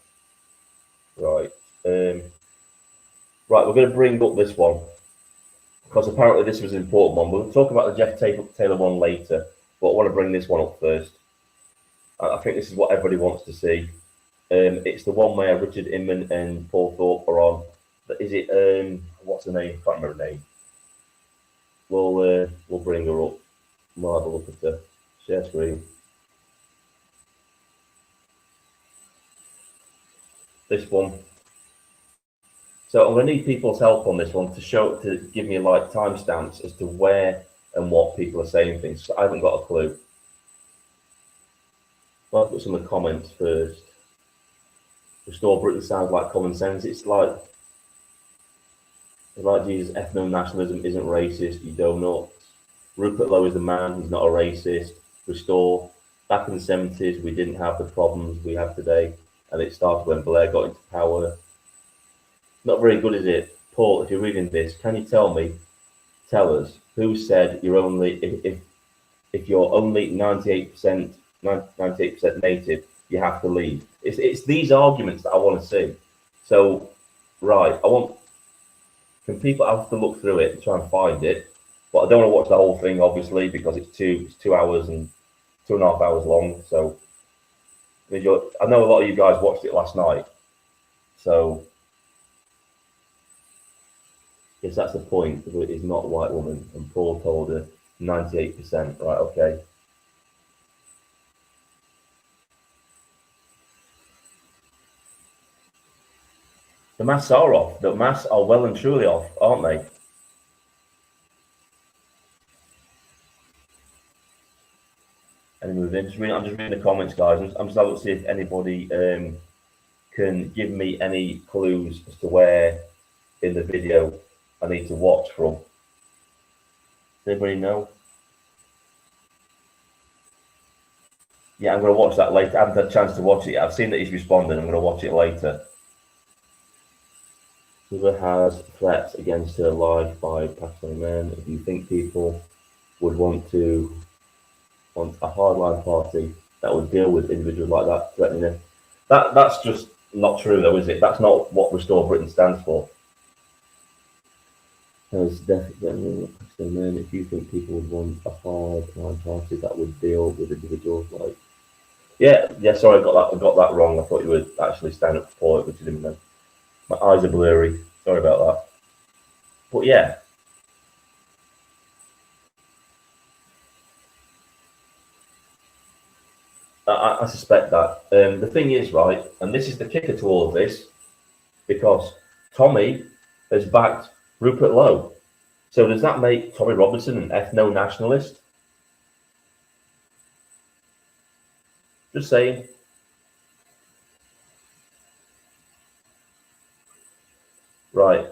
Right. Right, we're going to bring up this one because apparently this was an important one. We'll talk about the Jeff Taylor one later, but I want to bring this one up first. I think this is what everybody wants to see. It's the one where Richard Inman and Paul Thorpe are on. Is it, what's the name? I can't remember the name. We'll bring her up. We'll have a look at the share screen. This one. So I'm going to need people's help on this one to give me like timestamps as to where and what people are saying things. So I haven't got a clue. I'll put some of the comments first. Restore Britain sounds like common sense. It's like Jesus, ethno-nationalism isn't racist, you donuts. Rupert Lowe is the man, he's not a racist. Restore, back in the 70s, we didn't have the problems we have today. And it started when Blair got into power. Not very good, is it? Paul, if you're reading this, can you tell us, who said you're only, if you're only 98% native, you have to leave? It's these arguments that I want to see. So, right, can people have to look through it and try and find it? But I don't want to watch the whole thing, obviously, because it's 2 hours and 2.5 hours long. So, I know a lot of you guys watched it last night. So, yes, that's the point. It is not a white woman. And Paul told her 98%. Right, okay. The masks are off. The masks are well and truly off, aren't they? And I'm just reading the comments, guys. I'm just having to see if anybody can give me any clues as to where in the video I need to watch from. Does anybody know? Yeah, I'm going to watch that later. I haven't had a chance to watch it. I've seen that he's responding. I'm going to watch it later. Whoever has threats against her life by Pakistani men, if you think people would want a hardline party that would deal with individuals like that threatening her, that's just not true, though, is it? That's not what Restore Britain stands for. There's definitely man, if you think people would want a hard line party that would deal with individuals like yeah, sorry, I got that wrong. I thought you would actually stand up for it, which you didn't know. My eyes are blurry. Sorry about that. But yeah. I suspect that. The thing is, right, and this is the kicker to all of this, because Tommy has backed Rupert Lowe. So does that make Tommy Robinson an ethno-nationalist? Just saying. Right.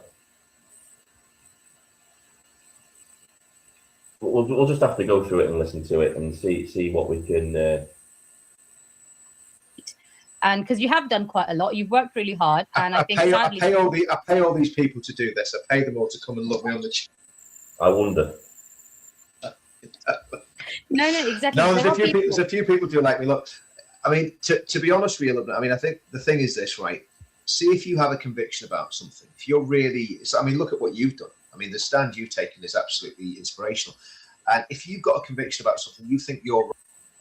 We'll just have to go through it and listen to it and see what we can. And because you have done quite a lot, you've worked really hard, and I think sadly, I pay all these people to do this. I pay them all to come and look me on the. I wonder. No, exactly. No, there's a few people do like me. Look, I mean, to be honest with you, I mean, I think the thing is this, right? See if you have a conviction about something. If you're really, I mean, look at what you've done. I mean, the stand you've taken is absolutely inspirational. And if you've got a conviction about something, you think you're right.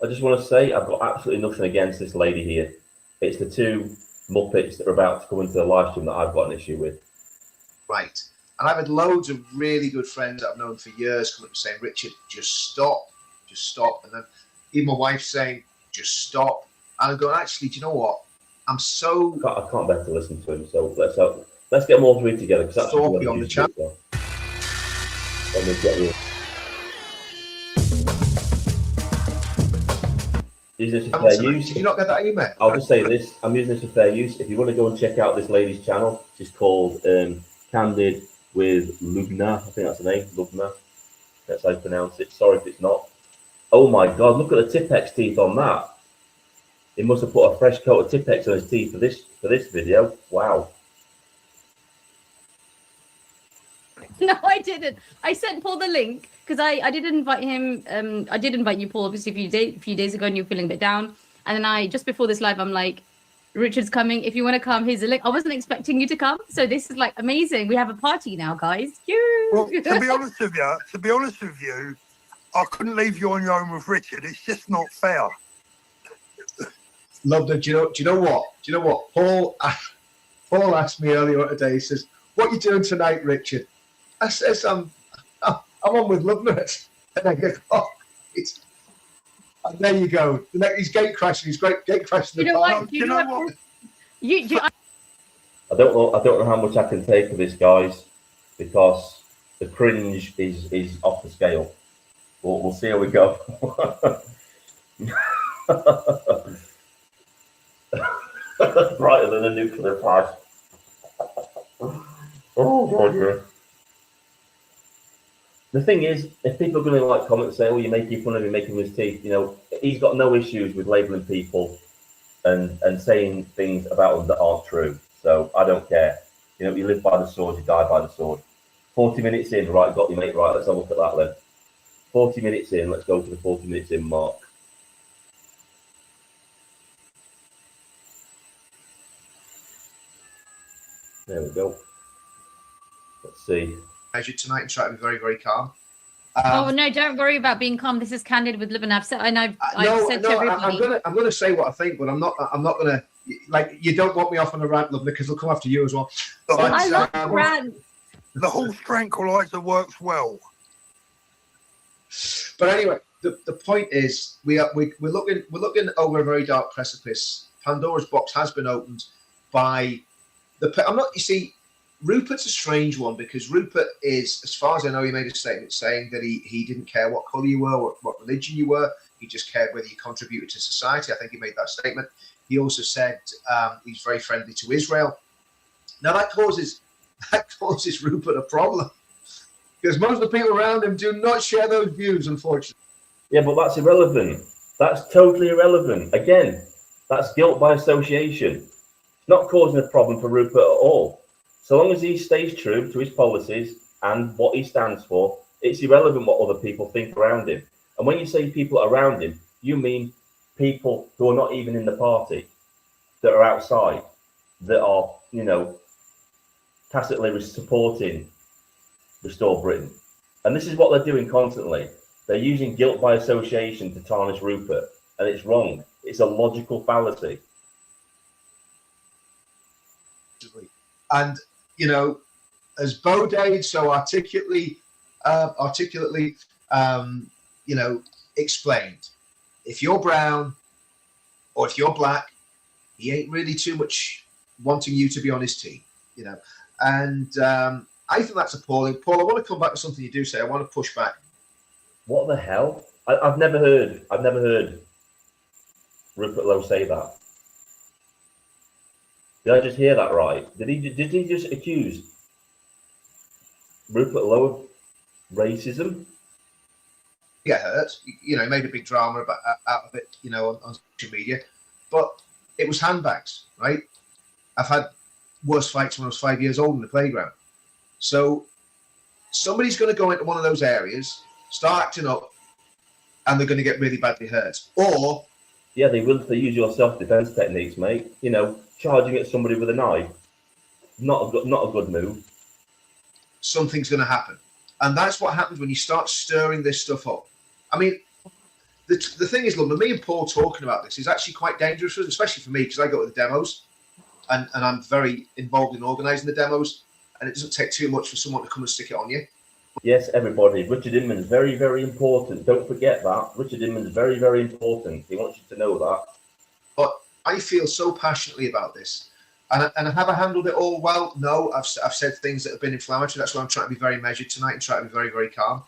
I just want to say I've got absolutely nothing against this lady here. It's the two Muppets that are about to come into the live stream that I've got an issue with. Right. And I've had loads of really good friends that I've known for years come up and saying, Richard, just stop. And then even my wife saying, just stop. And I'm going, actually, do you know what? I'm so... I can't bear to listen to him, so let's get them all three together. Because that's on the chat. Let me get you. Using this for fair use. Did you not get that email? I'll just say this. I'm using this for fair use. If you want to go and check out this lady's channel, she's called Candid with Lubna. I think that's the name. Lubna. That's how you pronounce it. Sorry if it's not. Oh my God, look at the Tipex teeth on that. He must have put a fresh coat of Tipex on his teeth for this video. Wow. No, I didn't. I sent Paul the link because I did invite him. I did invite you, Paul, obviously a few days ago, and you were feeling a bit down. And then just before this live, I'm like, Richard's coming. If you want to come, here's the link. I wasn't expecting you to come, so this is like amazing. We have a party now, guys. Well, to be honest with you, I couldn't leave you on your own with Richard. It's just not fair. Love that. Do you know what? Paul asked me earlier today. He says, "What are you doing tonight, Richard?" I says, "I'm on with Loveness." And I go, "Oh, and there you go. He's gate crashing. He's gate crashing. You know what? I don't know how much I can take of this, guys, because the cringe is off the scale. We'll see how we go. Brighter than a nuclear flash. Oh, God. The thing is, if people are going to like comment and say, "Oh, you're making fun of him, making his teeth," you know, he's got no issues with labelling people and saying things about them that aren't true. So I don't care. You know, you live by the sword, you die by the sword. 40 minutes in, right? Got you, mate. Right, let's have a look at that then. 40 minutes in. Let's go to the 40 minutes in mark. There we go. Let's see. Measure tonight and try to be very, very calm. Oh no! Don't worry about being calm. This is Candid with Liv, and I've said to everybody. I'm gonna say what I think, but I'm not gonna like. You don't want me off on a rant, Liv, because they'll come after you as well. I love rants. The horse tranquilizer works well. But anyway, the point is, we're looking over a very dark precipice. Pandora's box has been opened by you see. Rupert's a strange one because Rupert is, as far as I know, he made a statement saying that he didn't care what colour you were, what religion you were. He just cared whether you contributed to society. I think he made that statement. He also said he's very friendly to Israel. Now that causes Rupert a problem because most of the people around him do not share those views, unfortunately. Yeah, but that's irrelevant. That's totally irrelevant. Again, that's guilt by association. It's not causing a problem for Rupert at all. So long as he stays true to his policies and what he stands for, it's irrelevant what other people think around him. And when you say people around him, you mean people who are not even in the party, that are outside, that are, you know, tacitly supporting restore Britain. And this is what they're doing constantly. They're using guilt by association to tarnish Rupert, and it's wrong. It's a logical fallacy. And, you know, as Bodade so articulately, you know, explained, if you're brown or if you're black, he ain't really too much wanting you to be on his team, you know. And I think that's appalling. Paul, I want to come back to something you do say. I want to push back. What the hell? I've never heard Rupert Lowe say that. Did I just hear that right? Did he just accuse Rupert Lowe of racism? Get hurt, you know, made a big drama about out of it, you know, on social media, but it was handbags, right? I've had worse fights when I was 5 years old in the playground. So somebody's going to go into one of those areas, start acting up, and they're going to get really badly hurt. Or yeah, they will. They use your self-defense techniques, mate. You know, charging at somebody with a knife, not a good move. Something's going to happen, and that's what happens when you start stirring this stuff up. I mean, the thing is, look, me and Paul talking about this is actually quite dangerous, especially for me, because I go to the demos, and I'm very involved in organising the demos, and it doesn't take too much for someone to come and stick it on you. Yes, everybody. Richard Inman's very, very important. Don't forget that. Richard Inman's very, very important. He wants you to know that. But I feel so passionately about this. And have I handled it all well? No, I've said things that have been inflammatory. That's why I'm trying to be very measured tonight and try to be very, very calm.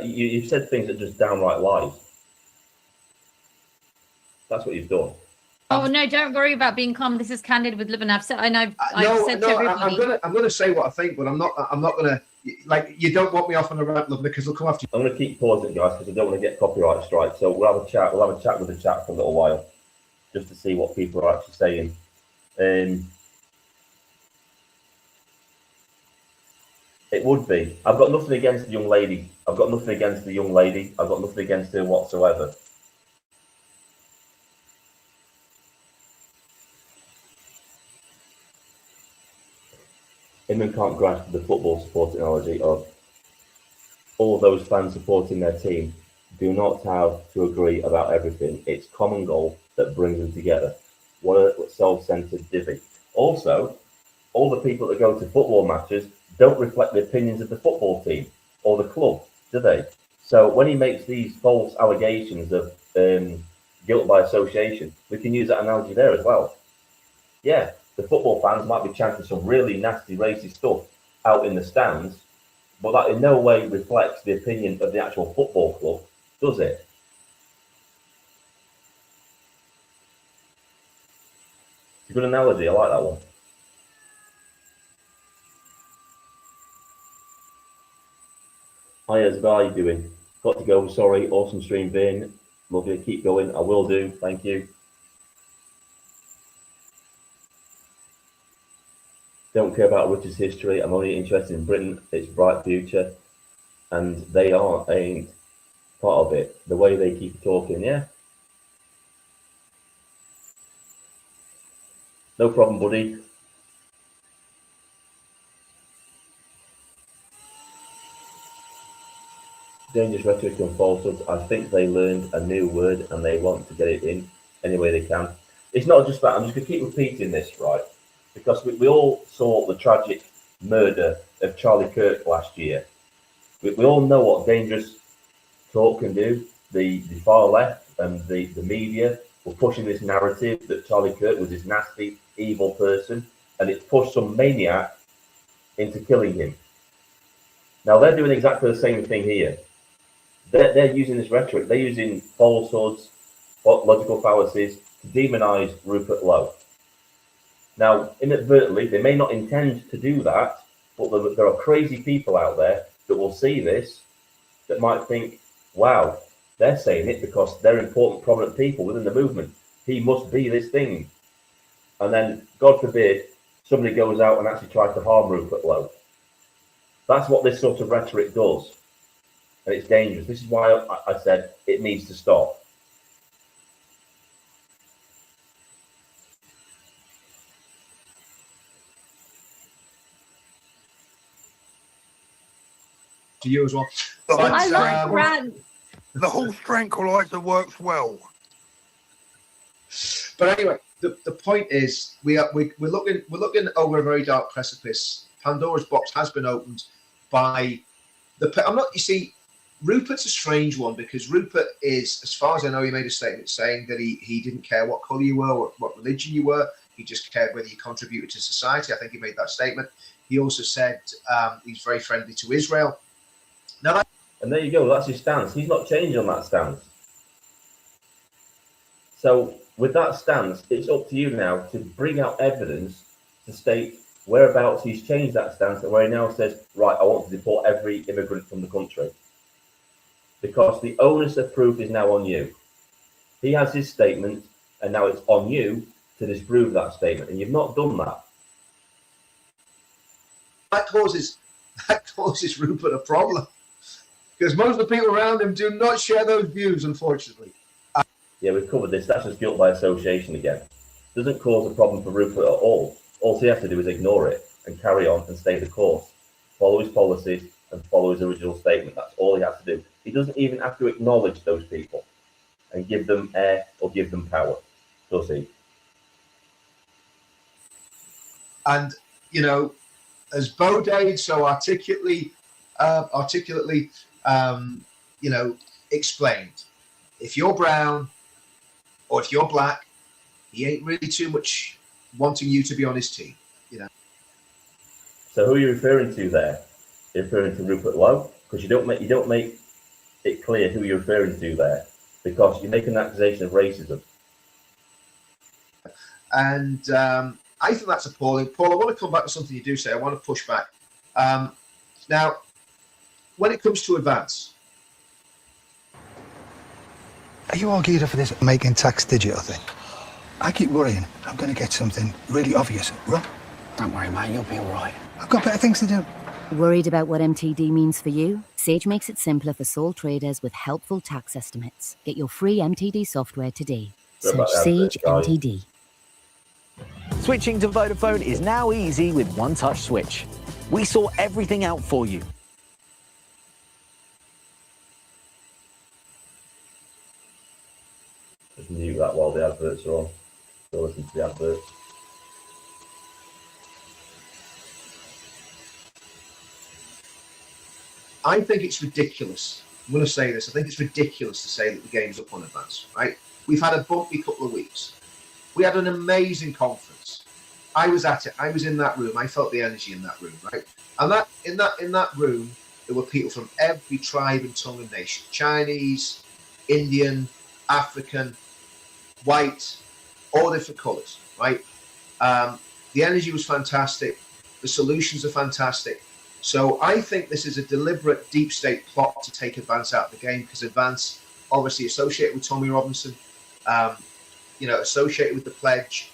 You've said things that are just downright lies. That's what you've done. Oh no! Don't worry about being calm. This is Candid with Liv, and I've said to everybody. I'm going to say what I think, but I'm not going to. Like, you don't want me off on a rant, Liv, because they'll come after you. I'm going to keep pausing, guys, because I don't want to get copyright strike. So we'll have a chat. We'll have a chat with the chat for a little while, just to see what people are actually saying. It would be. I've got nothing against the young lady. I've got nothing against her whatsoever. Inman can't grasp the football supporting analogy of all those fans supporting their team do not have to agree about everything. It's common goal that brings them together. What a self-centered divvy. Also, all the people that go to football matches don't reflect the opinions of the football team or the club, do they? So when he makes these false allegations of guilt by association, we can use that analogy there as well. Yeah, the football fans might be chanting some really nasty, racist stuff out in the stands, but that in no way reflects the opinion of the actual football club, does it? It's a good analogy. I like that one. Hiya, Zvi, how you doing? Got to go, sorry. Awesome stream, Vin. Love you. Keep going. I will do. Thank you. Don't care about Richard's history. I'm only interested in Britain, its bright future. And they ain't part of it. The way they keep talking, yeah? No problem, buddy. Dangerous rhetoric and falsehoods. I think they learned a new word and they want to get it in any way they can. It's not just that. I'm just going to keep repeating this, right? Because we all saw the tragic murder of Charlie Kirk last year. We all know what dangerous talk can do. The far left and the media were pushing this narrative that Charlie Kirk was this nasty, evil person, and it pushed some maniac into killing him. Now they're doing exactly the same thing here. They're using this rhetoric. They're using falsehoods, logical fallacies to demonize Rupert Lowe. Now, inadvertently, they may not intend to do that, but there are crazy people out there that will see this, that might think, wow, they're saying it because they're important, prominent people within the movement. He must be this thing. And then, God forbid, somebody goes out and actually tries to harm Rupert Lowe. That's what this sort of rhetoric does. And it's dangerous. This is why I said it needs to stop. to you as well. The But, I like um, rants. The horse tranquilizer works well. But anyway, the point is we're looking over a very dark precipice. Pandora's box has been opened by you see, Rupert's a strange one because Rupert is, as far as I know, he made a statement saying that he didn't care what colour you were or what religion you were. He just cared whether you contributed to society. I think he made that statement. He also said he's very friendly to Israel. Now, And there you go. That's his stance. He's not changing on that stance. So with that stance, it's up to you now to bring out evidence to state whereabouts he's changed that stance and where he now says, right, I want to deport every immigrant from the country. Because the onus of proof is now on you. He has his statement, and now it's on you to disprove that statement, and you've not done that. that causes Rupert a problem because most of the people around him do not share those views, unfortunately. Yeah, we've covered this. That's just guilt by association again. Doesn't cause a problem for Rupert at all. All he has to do is ignore it and carry on and stay the course. Follow his policies and follow his original statement. That's all he has to do. He doesn't even have to acknowledge those people and give them air or give them power, does he? And, you know, as Bodade so articulately, you know, explained, if you're brown or if you're black, he ain't really too much wanting you to be on his team, you know. So who are you referring to there? You're referring to Rupert Lowe? Because you don't make it clear who you're referring to there, because you make an accusation of racism. And I think that's appalling. Paul, I want to come back to something you do say. I want to push back. Now, when it comes to advance, Are you all geared up for this making tax digital thing? I keep worrying I'm going to get something really obvious wrong. Don't worry, mate, you'll be all right. I've got better things to do. Worried about what MTD means for you? Sage makes it simpler for sole traders with helpful tax estimates. Get your free MTD software today. Search Sage MTD. Switching to Vodafone is now easy with One Touch Switch. We sort everything out for you. Just mute that while the adverts are on. Go listen to the adverts. I think it's ridiculous. I'm going to say this. I think it's ridiculous to say that the game's up on advance, right? We've had a bumpy couple of weeks. We had an amazing conference. I was at it. I was in that room. I felt the energy in that room, right? And that in that room, there were people from every tribe and tongue and nation: Chinese, Indian, African, white, all different colours, right? The energy was fantastic. The solutions are fantastic. So I think this is a deliberate deep state plot to take Advance out of the game, because Advance, obviously associated with Tommy Robinson, you know, associated with the Pledge.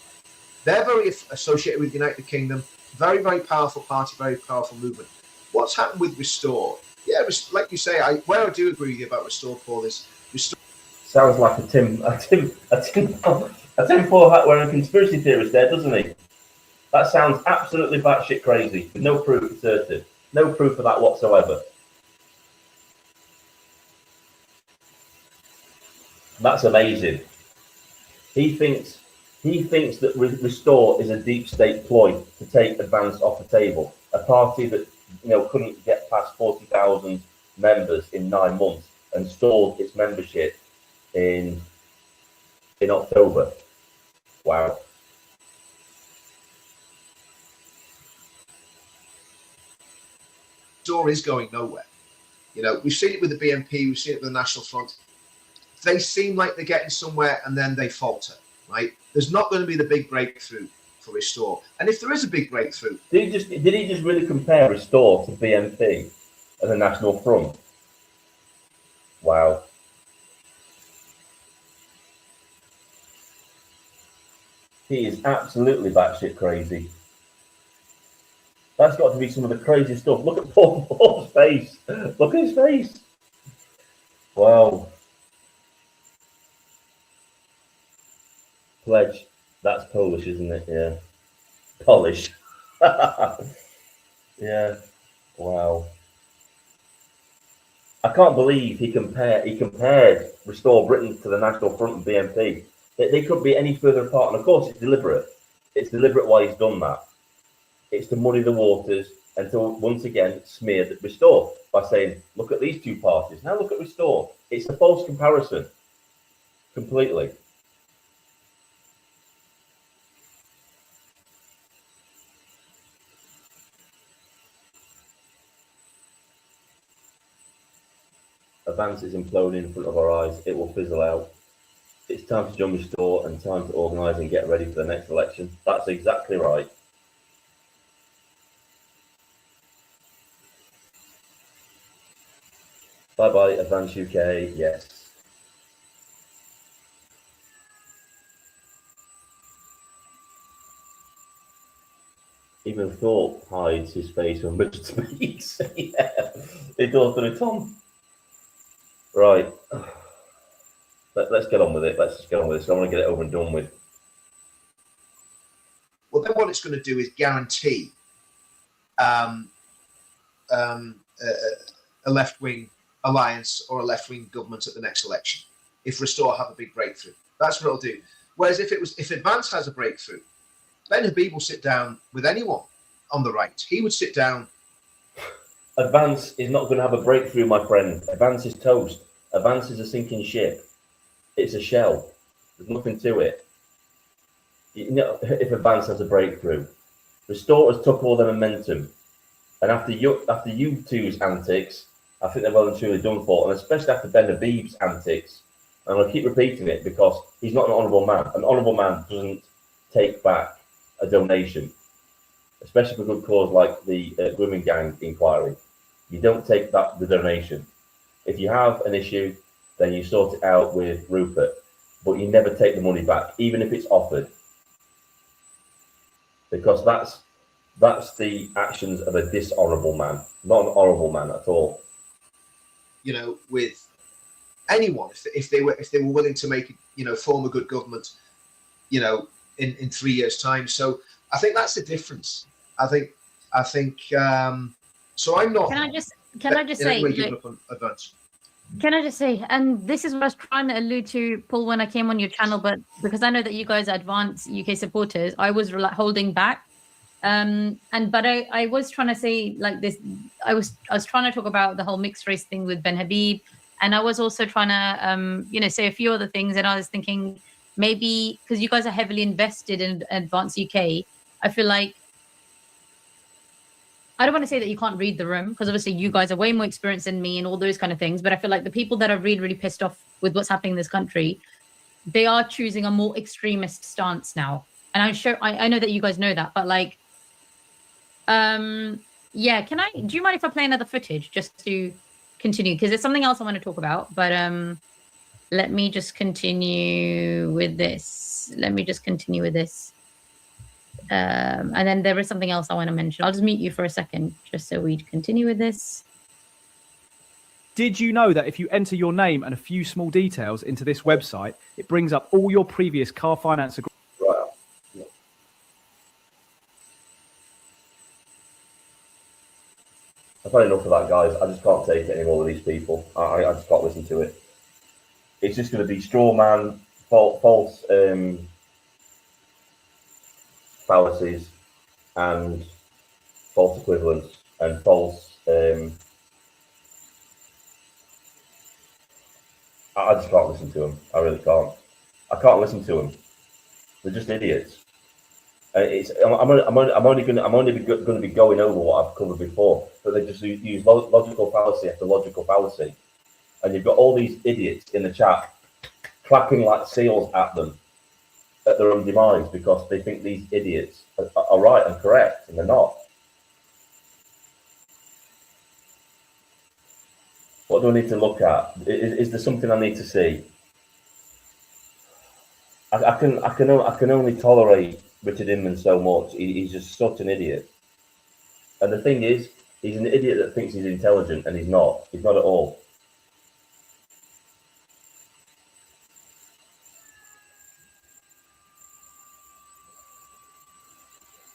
They're very associated with United Kingdom. Very, very powerful party, very powerful movement. What's happened with Restore? Yeah, like you say, where I do agree with you about Restore, Paul, is Restore. Sounds like a tinfoil hat wearing conspiracy theorist there, doesn't he? That sounds absolutely batshit crazy, with no proof asserted. No proof of that whatsoever. That's amazing. He thinks that Restore is a deep state ploy to take Advance off the table. A party that, you know, couldn't get past 40,000 members in 9 months and stalled its membership in October. Wow. Restore is going nowhere. You know, we've seen it with the BNP, we've seen it with the National Front. They seem like they're getting somewhere and then they falter, right? There's not going to be the big breakthrough for Restore. And if there is a big breakthrough... Did he just really compare Restore to BNP and the National Front? Wow. He is absolutely batshit crazy. That's got to be some of the craziest stuff. Look at Paul's face. Look at his face. Wow. Pledge. That's Polish, isn't it? Yeah. Polish. Yeah. Wow. I can't believe he compared Restore Britain to the National Front and BNP. They couldn't be any further apart. And of course, it's deliberate. It's deliberate why he's done that. It's to muddy the waters and to once again smear Restore by saying, look at these two parties. Now look at Restore. It's a false comparison. Completely. Advance is imploding in front of our eyes. It will fizzle out. It's time to join Restore and time to organise and get ready for the next election. That's exactly right. Bye-bye, Advance UK, yes. Even Thorpe hides his face when Richard speaks. Yeah, it does, doesn't it, Tom? Right. Let's get on with it. Let's just get on with this. I want to get it over and done with. Well, then what it's going to do is guarantee a left-wing alliance or a left-wing government at the next election if Restore have a big breakthrough. That's what it'll do. Whereas if Advance has a breakthrough, Ben Habib will sit down with anyone on the right. He would sit down. Advance is not going to have a breakthrough, my friend. Advance is toast. Advance is a sinking ship. It's a shell. There's nothing to it. You know, if Advance has a breakthrough, Restore has took all the momentum, and after you two's antics, I think they're well and truly done for, and especially after Ben Habib's antics. And I'll keep repeating it because he's not an honourable man. An honourable man doesn't take back a donation, especially for a good cause like the grooming gang inquiry. You don't take back the donation. If you have an issue, then you sort it out with Rupert, but you never take the money back, even if it's offered, because that's the actions of a dishonourable man, not an honourable man at all. You know, with anyone, if they were willing to make, you know, form a good government, you know, in 3 years' time. So I think that's the difference. I think. So I'm not. Can I just say? Advance. Can I just say, and this is what I was trying to allude to, Paul, when I came on your channel, but because I know that you guys are advanced UK supporters, I was holding back. But I was trying to say like this. I was trying to talk about the whole mixed race thing with Ben Habib, and I was also trying to say a few other things. And I was thinking maybe because you guys are heavily invested in Advanced UK, I feel like I don't want to say that you can't read the room because obviously you guys are way more experienced than me and all those kind of things. But I feel like the people that are really, really pissed off with what's happening in this country, they are choosing a more extremist stance now. And I know that you guys know that, but like, yeah, do you mind if I play another footage just to continue? Because there's something else I want to talk about, but let me just continue with this. And then there is something else I want to mention. I'll just mute you for a second, just so we continue with this. Did you know that if you enter your name and a few small details into this website, it brings up all your previous car finance agreements? Wow. Yeah. I've had enough of that, guys. I just can't take it anymore with these people. I just can't listen to it. It's just going to be straw man, false fallacies and false equivalents and false I just can't listen to them. I really can't. I can't listen to them. They're just idiots. I'm only going to be going over what I've covered before, but they just use logical fallacy after logical fallacy, and you've got all these idiots in the chat clapping like seals at them at their own demise because they think these idiots are right and correct, and they're not. What do I need to look at? Is there something I need to see? I can only tolerate Richard Inman so much. He's just such an idiot. And the thing is, he's an idiot that thinks he's intelligent, and he's not. He's not at all.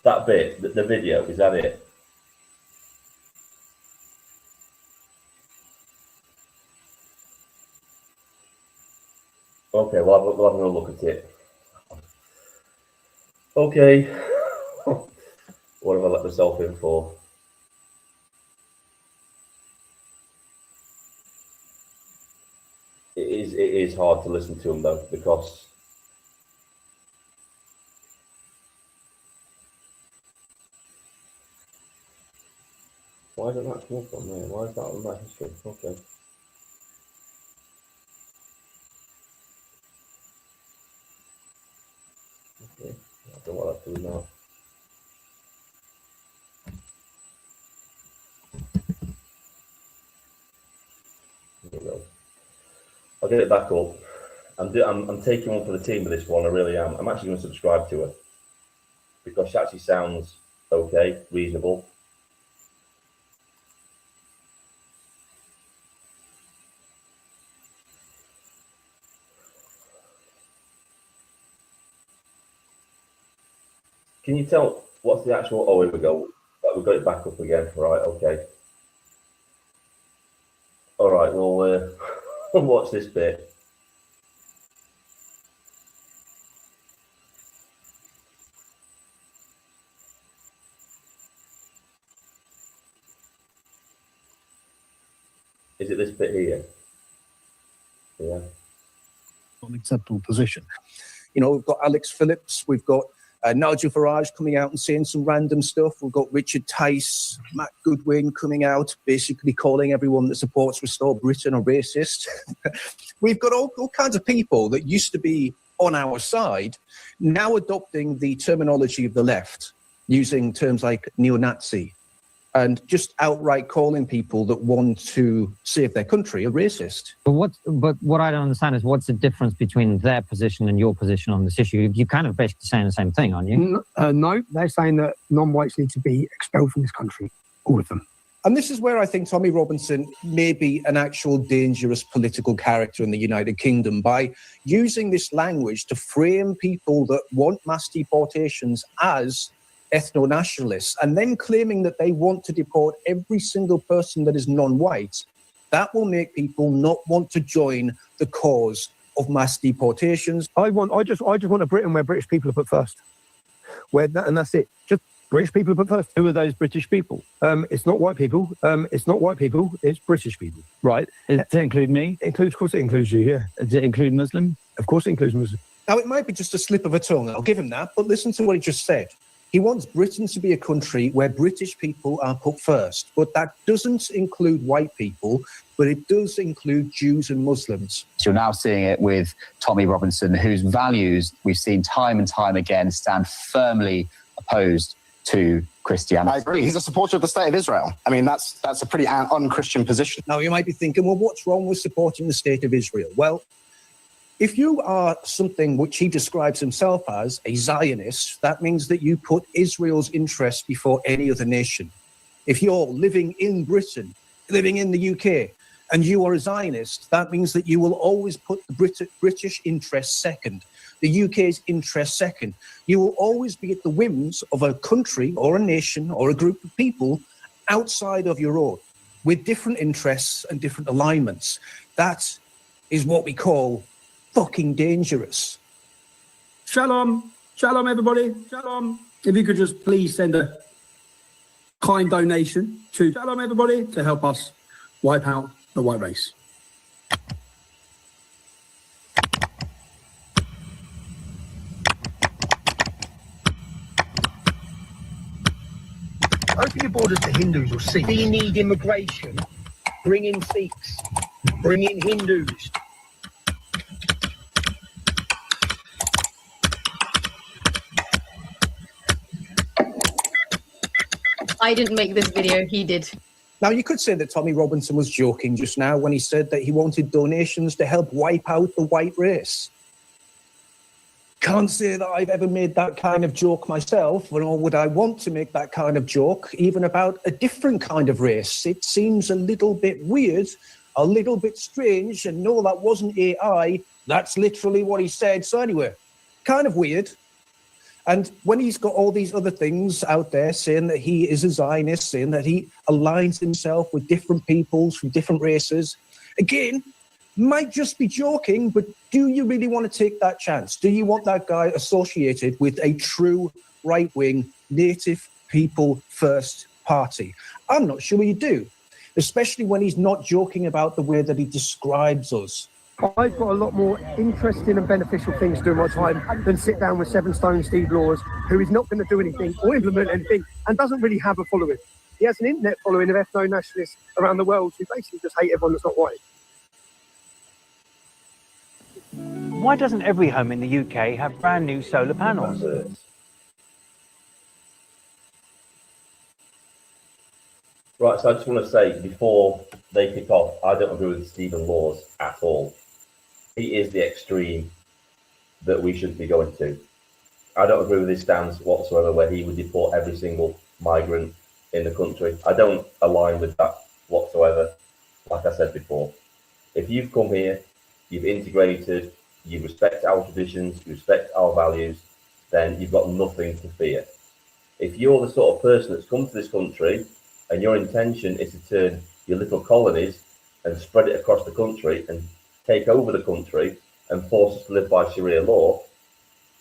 That bit, the video, is that it? Okay. What have I let myself in for? It is hard to listen to them though, because why didn't that come up on there? Why is that on that history? Okay. Okay. I don't know what that's doing now. There we go. I'll get it back up. I'm taking one for the team with this one. I really am. I'm actually going to subscribe to her because she actually sounds okay, reasonable. Can you tell what's the actual? Oh, here we go. We've got it back up again. Right. Okay. All right. Well, watch this bit. Is it this bit here? Yeah. Unacceptable position. You know, we've got Alex Phillips, we've got Nigel Farage coming out and saying some random stuff. We've got Richard Tice, Matt Goodwin coming out, basically calling everyone that supports Restore Britain a racist. We've got all kinds of people that used to be on our side, now adopting the terminology of the left, using terms like neo-Nazi, and just outright calling people that want to save their country a racist. But what I don't understand is what's the difference between their position and your position on this issue? You're kind of basically saying the same thing, aren't you? No, they're saying that non-whites need to be expelled from this country, all of them. And this is where I think Tommy Robinson may be an actual dangerous political character in the United Kingdom, by using this language to frame people that want mass deportations as ethno-nationalists, and then claiming that they want to deport every single person that is non-white. That will make people not want to join the cause of mass deportations. I just want a Britain where British people are put first. And that's it. Just British people are put first. Who are those British people? It's not white people. It's not white people. It's British people. Right. Does it include me? Of course it includes you, yeah. Does it include Muslim? Of course it includes Muslim. Now, it might be just a slip of a tongue, I'll give him that, but listen to what he just said. He wants Britain to be a country where British people are put first, but that doesn't include white people, but it does include Jews and Muslims. So you're now seeing it with Tommy Robinson, whose values we've seen time and time again stand firmly opposed to Christianity. I agree. He's a supporter of the state of Israel. I mean, that's a pretty un-Christian position. Now, you might be thinking, well, what's wrong with supporting the state of Israel? Well, if you are something which he describes himself as a Zionist, that means that you put Israel's interests before any other nation. If you're living in Britain, living in the UK, and you are a Zionist, that means that you will always put the British interests second, the UK's interests second. You will always be at the whims of a country or a nation or a group of people outside of your own, with different interests and different alignments. That is what we call fucking dangerous. Shalom. Shalom, everybody. Shalom. If you could just please send a kind donation to Shalom, everybody, to help us wipe out the white race. Open your borders to Hindus or Sikhs. We need immigration. Bring in Sikhs. Bring in Hindus. I didn't make this video, he did. Now, you could say that Tommy Robinson was joking just now when he said that he wanted donations to help wipe out the white race. Can't say that I've ever made that kind of joke myself, nor would I want to make that kind of joke, even about a different kind of race. It seems a little bit weird, a little bit strange, and no, that wasn't AI. That's literally what he said. So anyway, kind of weird. And when he's got all these other things out there saying that he is a Zionist, saying that he aligns himself with different peoples from different races, again, might just be joking, but do you really want to take that chance? Do you want that guy associated with a true right-wing, native people first party? I'm not sure you do, especially when he's not joking about the way that he describes us. I've got a lot more interesting and beneficial things to do in my time than sit down with 7 Stone Steve Laws, who is not going to do anything or implement anything and doesn't really have a following. He has an internet following of ethno-nationalists around the world who basically just hate everyone that's not white. Why doesn't every home in the UK have brand new solar panels? Right, so I just want to say, before they kick off, I don't agree with Stephen Laws at all. He is the extreme that we shouldn't be going to. I don't agree with his stance whatsoever, where he would deport every single migrant in the country. I don't align with that whatsoever, like I said before. If you've come here, you've integrated, you respect our traditions, you respect our values, then you've got nothing to fear. If you're the sort of person that's come to this country and your intention is to turn your little colonies and spread it across the country and take over the country and force us to live by Sharia law,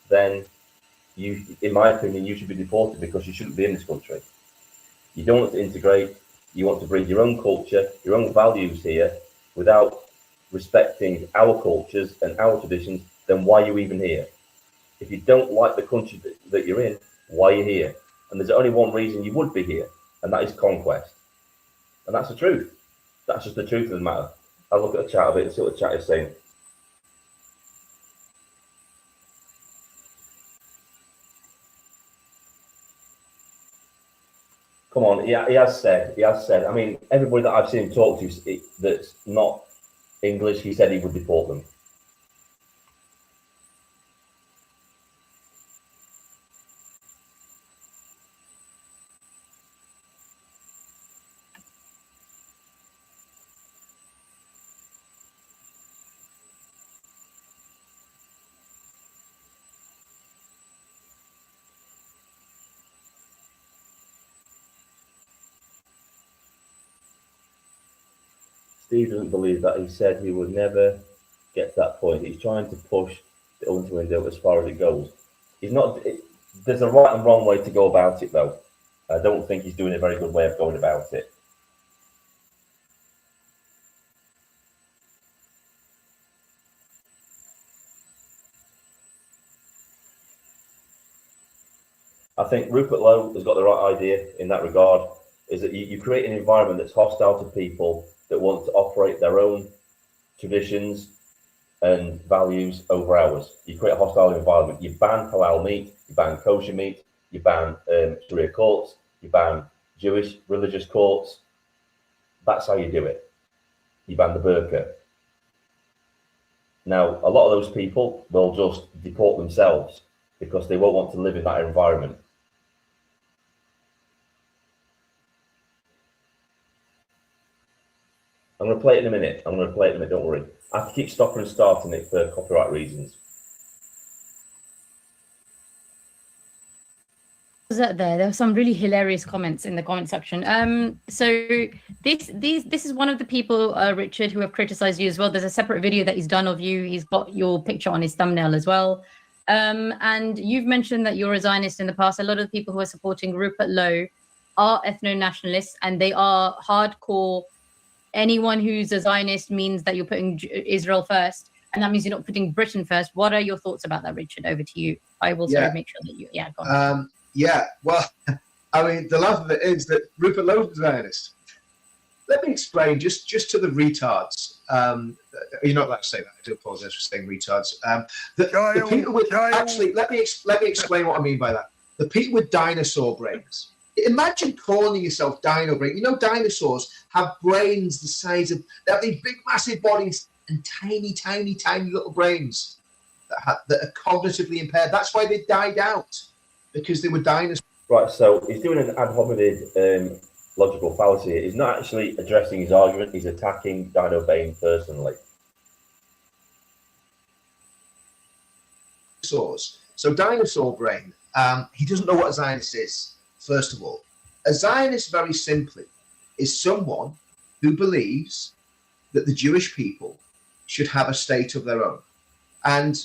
then you, in my opinion, you should be deported because you shouldn't be in this country. You don't want to integrate, you want to bring your own culture, your own values here without respecting our cultures and our traditions, then why are you even here? If you don't like the country that you're in, why are you here? And there's only one reason you would be here, and that is conquest. And that's the truth. That's just the truth of the matter. I'll look at the chat a bit and see what the chat is saying. Come on, he has said, I mean, everybody that I've seen him talk to that's not English, he said he would deport them. Steve doesn't believe that. He said he would never get to that point. He's trying to push the open window as far as it goes. He's not. There's a right and wrong way to go about it, though. I don't think he's doing a very good way of going about it. I think Rupert Lowe has got the right idea in that regard, is that you create an environment that's hostile to people that want to operate their own traditions and values over ours. You create a hostile environment. You ban halal meat, you ban kosher meat, you ban Sharia courts, you ban Jewish religious courts. That's how you do it. You ban the burqa. Now, a lot of those people will just deport themselves because they won't want to live in that environment. I'm going to play it in a minute. Don't worry. I have to keep stopping and starting it for copyright reasons. There were some really hilarious comments in the comment section. So this is one of the people, Richard, who have criticized you as well. There's a separate video that he's done of you. He's got your picture on his thumbnail as well. And you've mentioned that you're a Zionist in the past. A lot of the people who are supporting Rupert Lowe are ethno-nationalists, and they are hardcore. Anyone who's a Zionist means that you're putting Israel first, and that means you're not putting Britain first. What are your thoughts about that, Richard? Over to you. I will sort of make sure that you. Yeah, go on. Well, I mean, the laugh of it is that Rupert Lowe is a Zionist. Let me explain just to the retards. You're not allowed to say that. I do apologize for saying retards. The people with actually, let me explain what I mean by that. The people with dinosaur brains. Imagine calling yourself dino brain. You know, dinosaurs have brains the size of, they have these big, massive bodies and tiny, tiny, tiny little brains that are cognitively impaired. That's why they died out, because they were dinosaurs. Right, so he's doing an ad hominem logical fallacy. He's not actually addressing his argument. He's attacking Dino Bain personally. So dinosaur brain, he doesn't know what a Zionist is. First of all, a Zionist, very simply, is someone who believes that the Jewish people should have a state of their own. And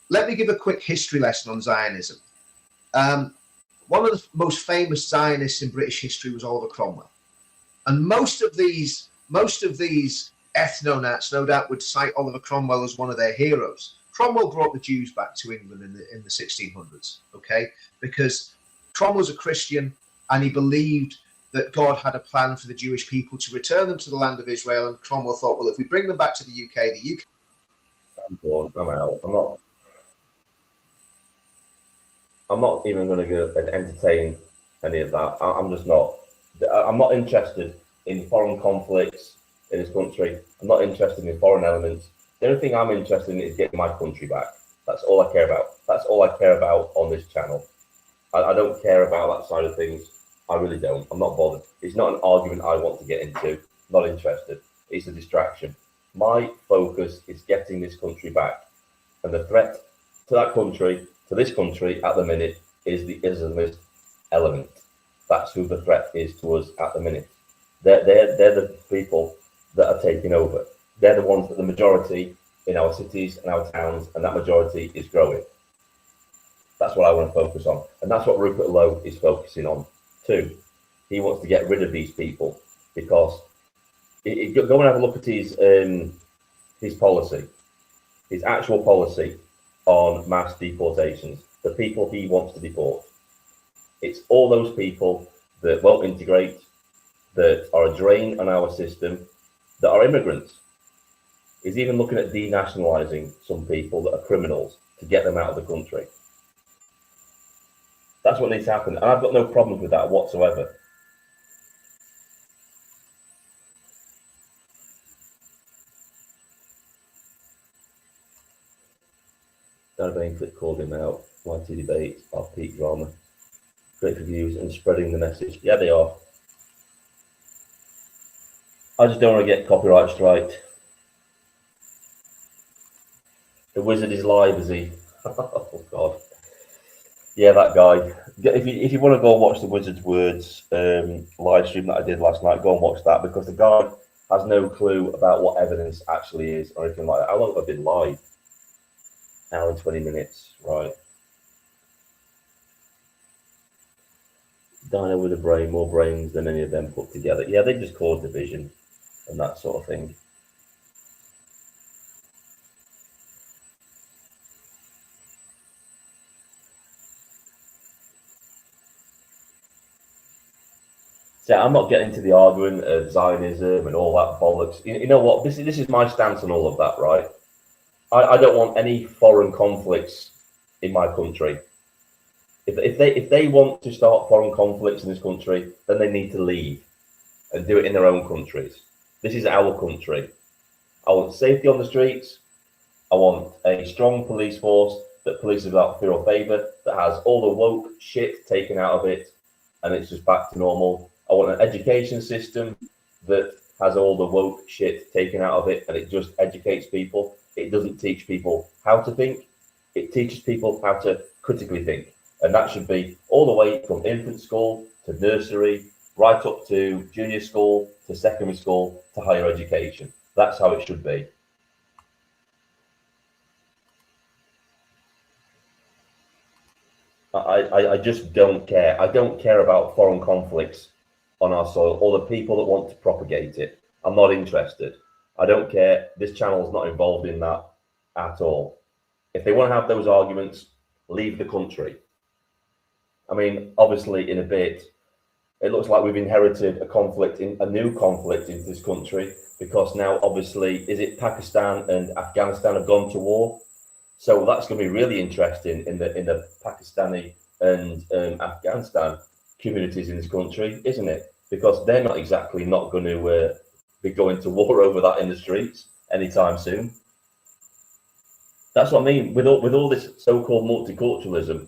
let me give a quick history lesson on Zionism. One of the most famous Zionists in British history was Oliver Cromwell. And most of these ethno-nats no doubt would cite Oliver Cromwell as one of their heroes. Cromwell brought the Jews back to England in the 1600s, okay? Because Cromwell's a Christian and he believed that God had a plan for the Jewish people to return them to the land of Israel. And Cromwell thought, well, if we bring them back to the UK, the UK... I'm not even going to go and entertain any of that. I'm just not. I'm not interested in foreign conflicts in this country. I'm not interested in foreign elements. The only thing I'm interested in is getting my country back. That's all I care about. That's all I care about on this channel. I don't care about that side of things. I really don't. I'm not bothered. It's not an argument I want to get into. Not interested. It's a distraction. My focus is getting this country back. And the threat to that country, to this country at the minute, is the Islamist element. That's who the threat is to us at the minute. They're the people that are taking over. They're the ones that the majority in our cities and our towns, and that majority is growing. That's what I want to focus on. And that's what Rupert Lowe is focusing on too. He wants to get rid of these people because go and have a look at his policy, his actual policy on mass deportations, the people he wants to deport. It's all those people that won't integrate, that are a drain on our system, that are immigrants. He's even looking at denationalising some people that are criminals to get them out of the country. That's what needs to happen. And I've got no problems with that whatsoever. Dan Bainford called him out. YT debates are peak drama. Great reviews and spreading the message. Yeah, they are. I just don't want to get copyright striked. The wizard is live, is he? Oh, God. Yeah, that guy. If you want to go and watch the Wizard's Words live stream that I did last night, go and watch that, because the guy has no clue about what evidence actually is or anything like that. How long have I been live? An hour and 20 minutes, right? Dino with a brain, more brains than any of them put together. Yeah, they just cause division and that sort of thing. So I'm not getting into the argument of Zionism and all that bollocks. You know what? This is my stance on all of that, right? I don't want any foreign conflicts in my country. If they want to start foreign conflicts in this country, then they need to leave and do it in their own countries. This is our country. I want safety on the streets. I want a strong police force that polices without fear or favour, that has all the woke shit taken out of it, and it's just back to normal. I want an education system that has all the woke shit taken out of it, and it just educates people. It doesn't teach people how to think. It teaches people how to critically think. And that should be all the way from infant school to nursery, right up to junior school, to secondary school, to higher education. That's how it should be. I just don't care. I don't care about foreign conflicts on our soil or the people that want to propagate it. I'm not interested. I don't care. This channel is not involved in that at all. If they want to have those arguments, leave the country. I mean, obviously, in a bit, it looks like we've inherited a new conflict into this country, because now, obviously, is it Pakistan and Afghanistan have gone to war? So that's going to be really interesting in the Pakistani and Afghanistan communities in this country, isn't it? Because they're not exactly not going to be going to war over that in the streets anytime soon. That's what I mean. With all this so-called multiculturalism,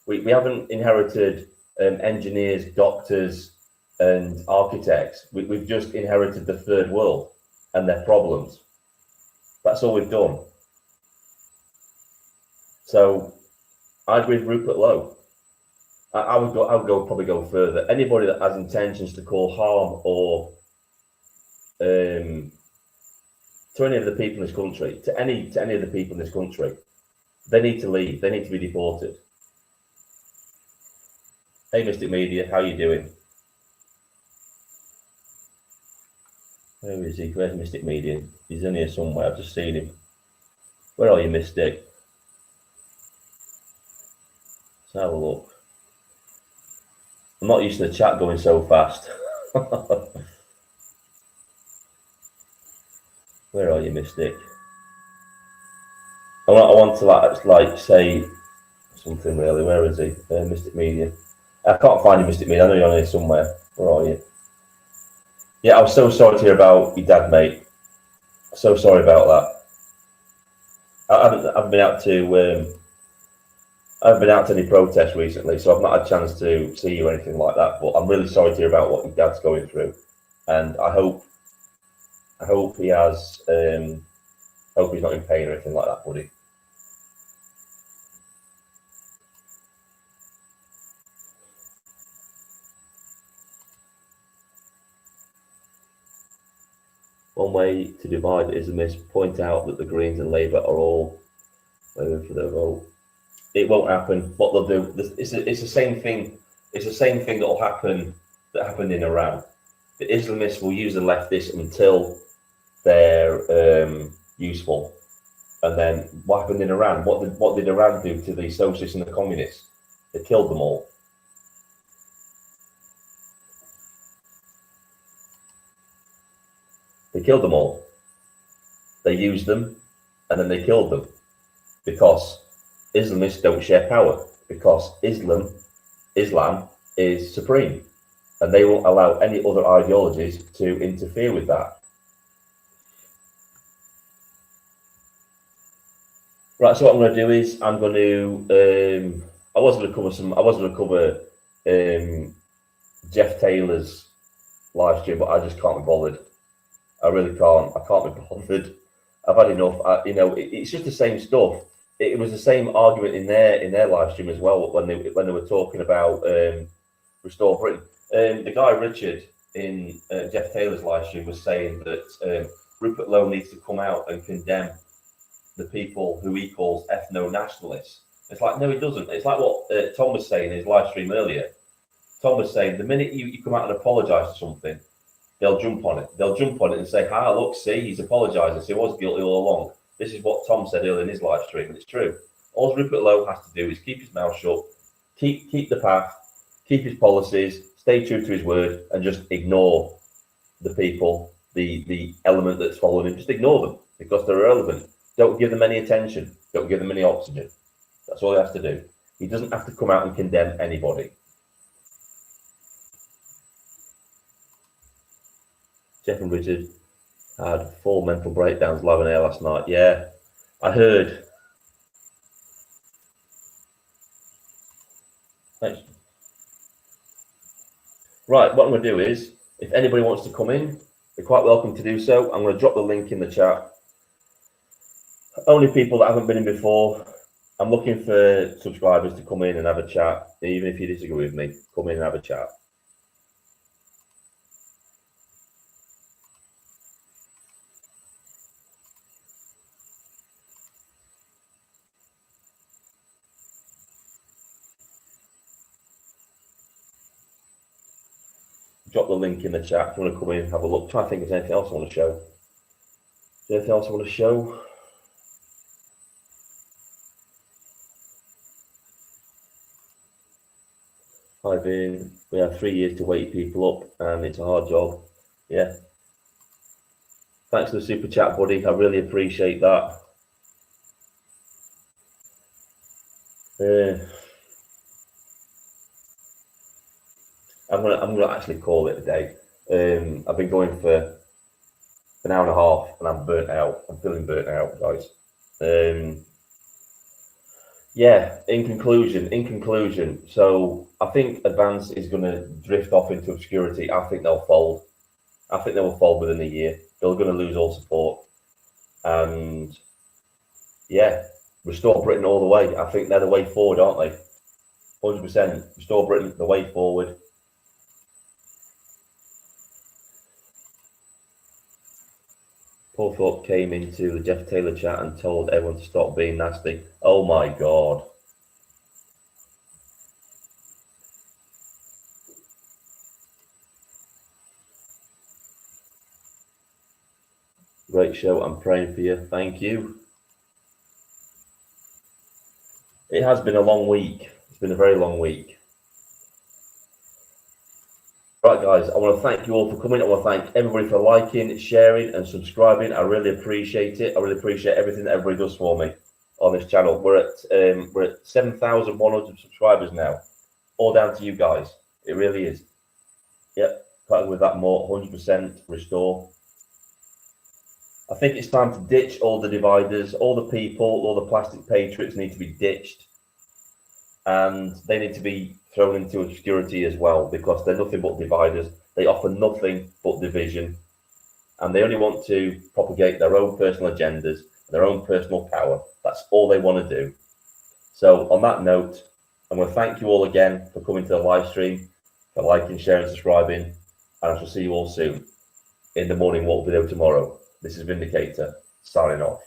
we haven't inherited engineers, doctors, and architects. We've just inherited the third world and their problems. That's all we've done. So I agree with Rupert Lowe. I would probably go further. Anybody that has intentions to cause harm or to any of the people in this country, to any of the people in this country, they need to leave. They need to be deported. Hey, Mystic Media, how you doing? Where is he? Where's Mystic Media? He's in here somewhere. I've just seen him. Where are you, Mystic? Let's have a look. I'm not used to the chat going so fast. Where are you, Mystic? I want to like say something really. Where is he? Mystic Media. I can't find you, Mystic Media. I know you're on here somewhere. Where are you? Yeah, I was so sorry to hear about your dad, mate. So sorry about that. I haven't been out to any protests recently, so I've not had a chance to see you or anything like that. But I'm really sorry to hear about what your dad's going through, and I hope he has. Hope he's not in pain or anything like that, buddy. One way to divide Islamists, point out that the Greens and Labour are all waiting for their vote. It won't happen. What they'll do, it's the same thing. It's the same thing that happened in Iran. The Islamists will use the leftists until they're useful. And then what happened in Iran? What did Iran do to the socialists and the communists? They killed them all. They killed them all. They used them, and then they killed them, because Islamists don't share power, because Islam is supreme, and they won't allow any other ideologies to interfere with that. Right, so what I'm going to do is I'm going to I was going to cover Jeff Taylor's live stream, but I just can't be bothered. I really can't. I can't be bothered. I've had enough. It's just the same stuff. It was the same argument in their live stream as well when they were talking about Restore Britain. The guy Richard in Jeff Taylor's live stream was saying that Rupert Lowe needs to come out and condemn the people who he calls ethno-nationalists. It's like, no, he doesn't. It's like what Tom was saying in his live stream earlier. Tom was saying the minute you come out and apologise for something, they'll jump on it. They'll jump on it and say, look, see, he's apologising. So he was guilty all along. This is what Tom said earlier in his live stream, and it's true. All Rupert Lowe has to do is keep his mouth shut, keep the path, keep his policies, stay true to his word, and just ignore the people, the element that's following him. Just ignore them because they're irrelevant. Don't give them any attention. Don't give them any oxygen. That's all he has to do. He doesn't have to come out and condemn anybody. Jeff and Richard had 4 mental breakdowns live on air last night. Yeah, I heard. Thanks. Right, what I'm going to do is, if anybody wants to come in, you're quite welcome to do so. I'm going to drop the link in the chat. Only people that haven't been in before. I'm looking for subscribers to come in and have a chat. Even if you disagree with me, come in and have a chat. Drop the link in the chat if you want to come in and have a look. Try to think if there's anything else I want to show. Is there anything else I want to show? Hi, Vin. We have 3 years to wake people up, and it's a hard job. Yeah. Thanks for the super chat, buddy. I really appreciate that. I'm gonna actually call it a day. I've been going for an hour and a half, and I'm burnt out. I'm feeling burnt out, guys. Yeah. In conclusion. So I think Advance is going to drift off into obscurity. I think they'll fold. I think they will fold within a year. They're going to lose all support, and yeah, Restore Britain all the way. I think they're the way forward, aren't they? 100%. Restore Britain, the way forward. Paul Thorpe came into the Jeff Taylor chat and told everyone to stop being nasty. Oh my God. Great show. I'm praying for you. Thank you. It has been a long week. It's been a very long week. Right, guys, I want to thank you all for coming. I want to thank everybody for liking, sharing, and subscribing. I really appreciate it. I really appreciate everything that everybody does for me on this channel. We're at 7,100 subscribers now. All down to you guys. It really is. Yep, can't with that more. 100% restore. I think it's time to ditch all the dividers, all the people, all the plastic patriots need to be ditched. And they need to be thrown into obscurity as well, because they're nothing but dividers. They offer nothing but division. And they only want to propagate their own personal agendas, their own personal power. That's all they want to do. So on that note, I'm going to thank you all again for coming to the live stream, for liking, sharing, subscribing. And I shall see you all soon in the morning walk video tomorrow. This is Vindicator, signing off.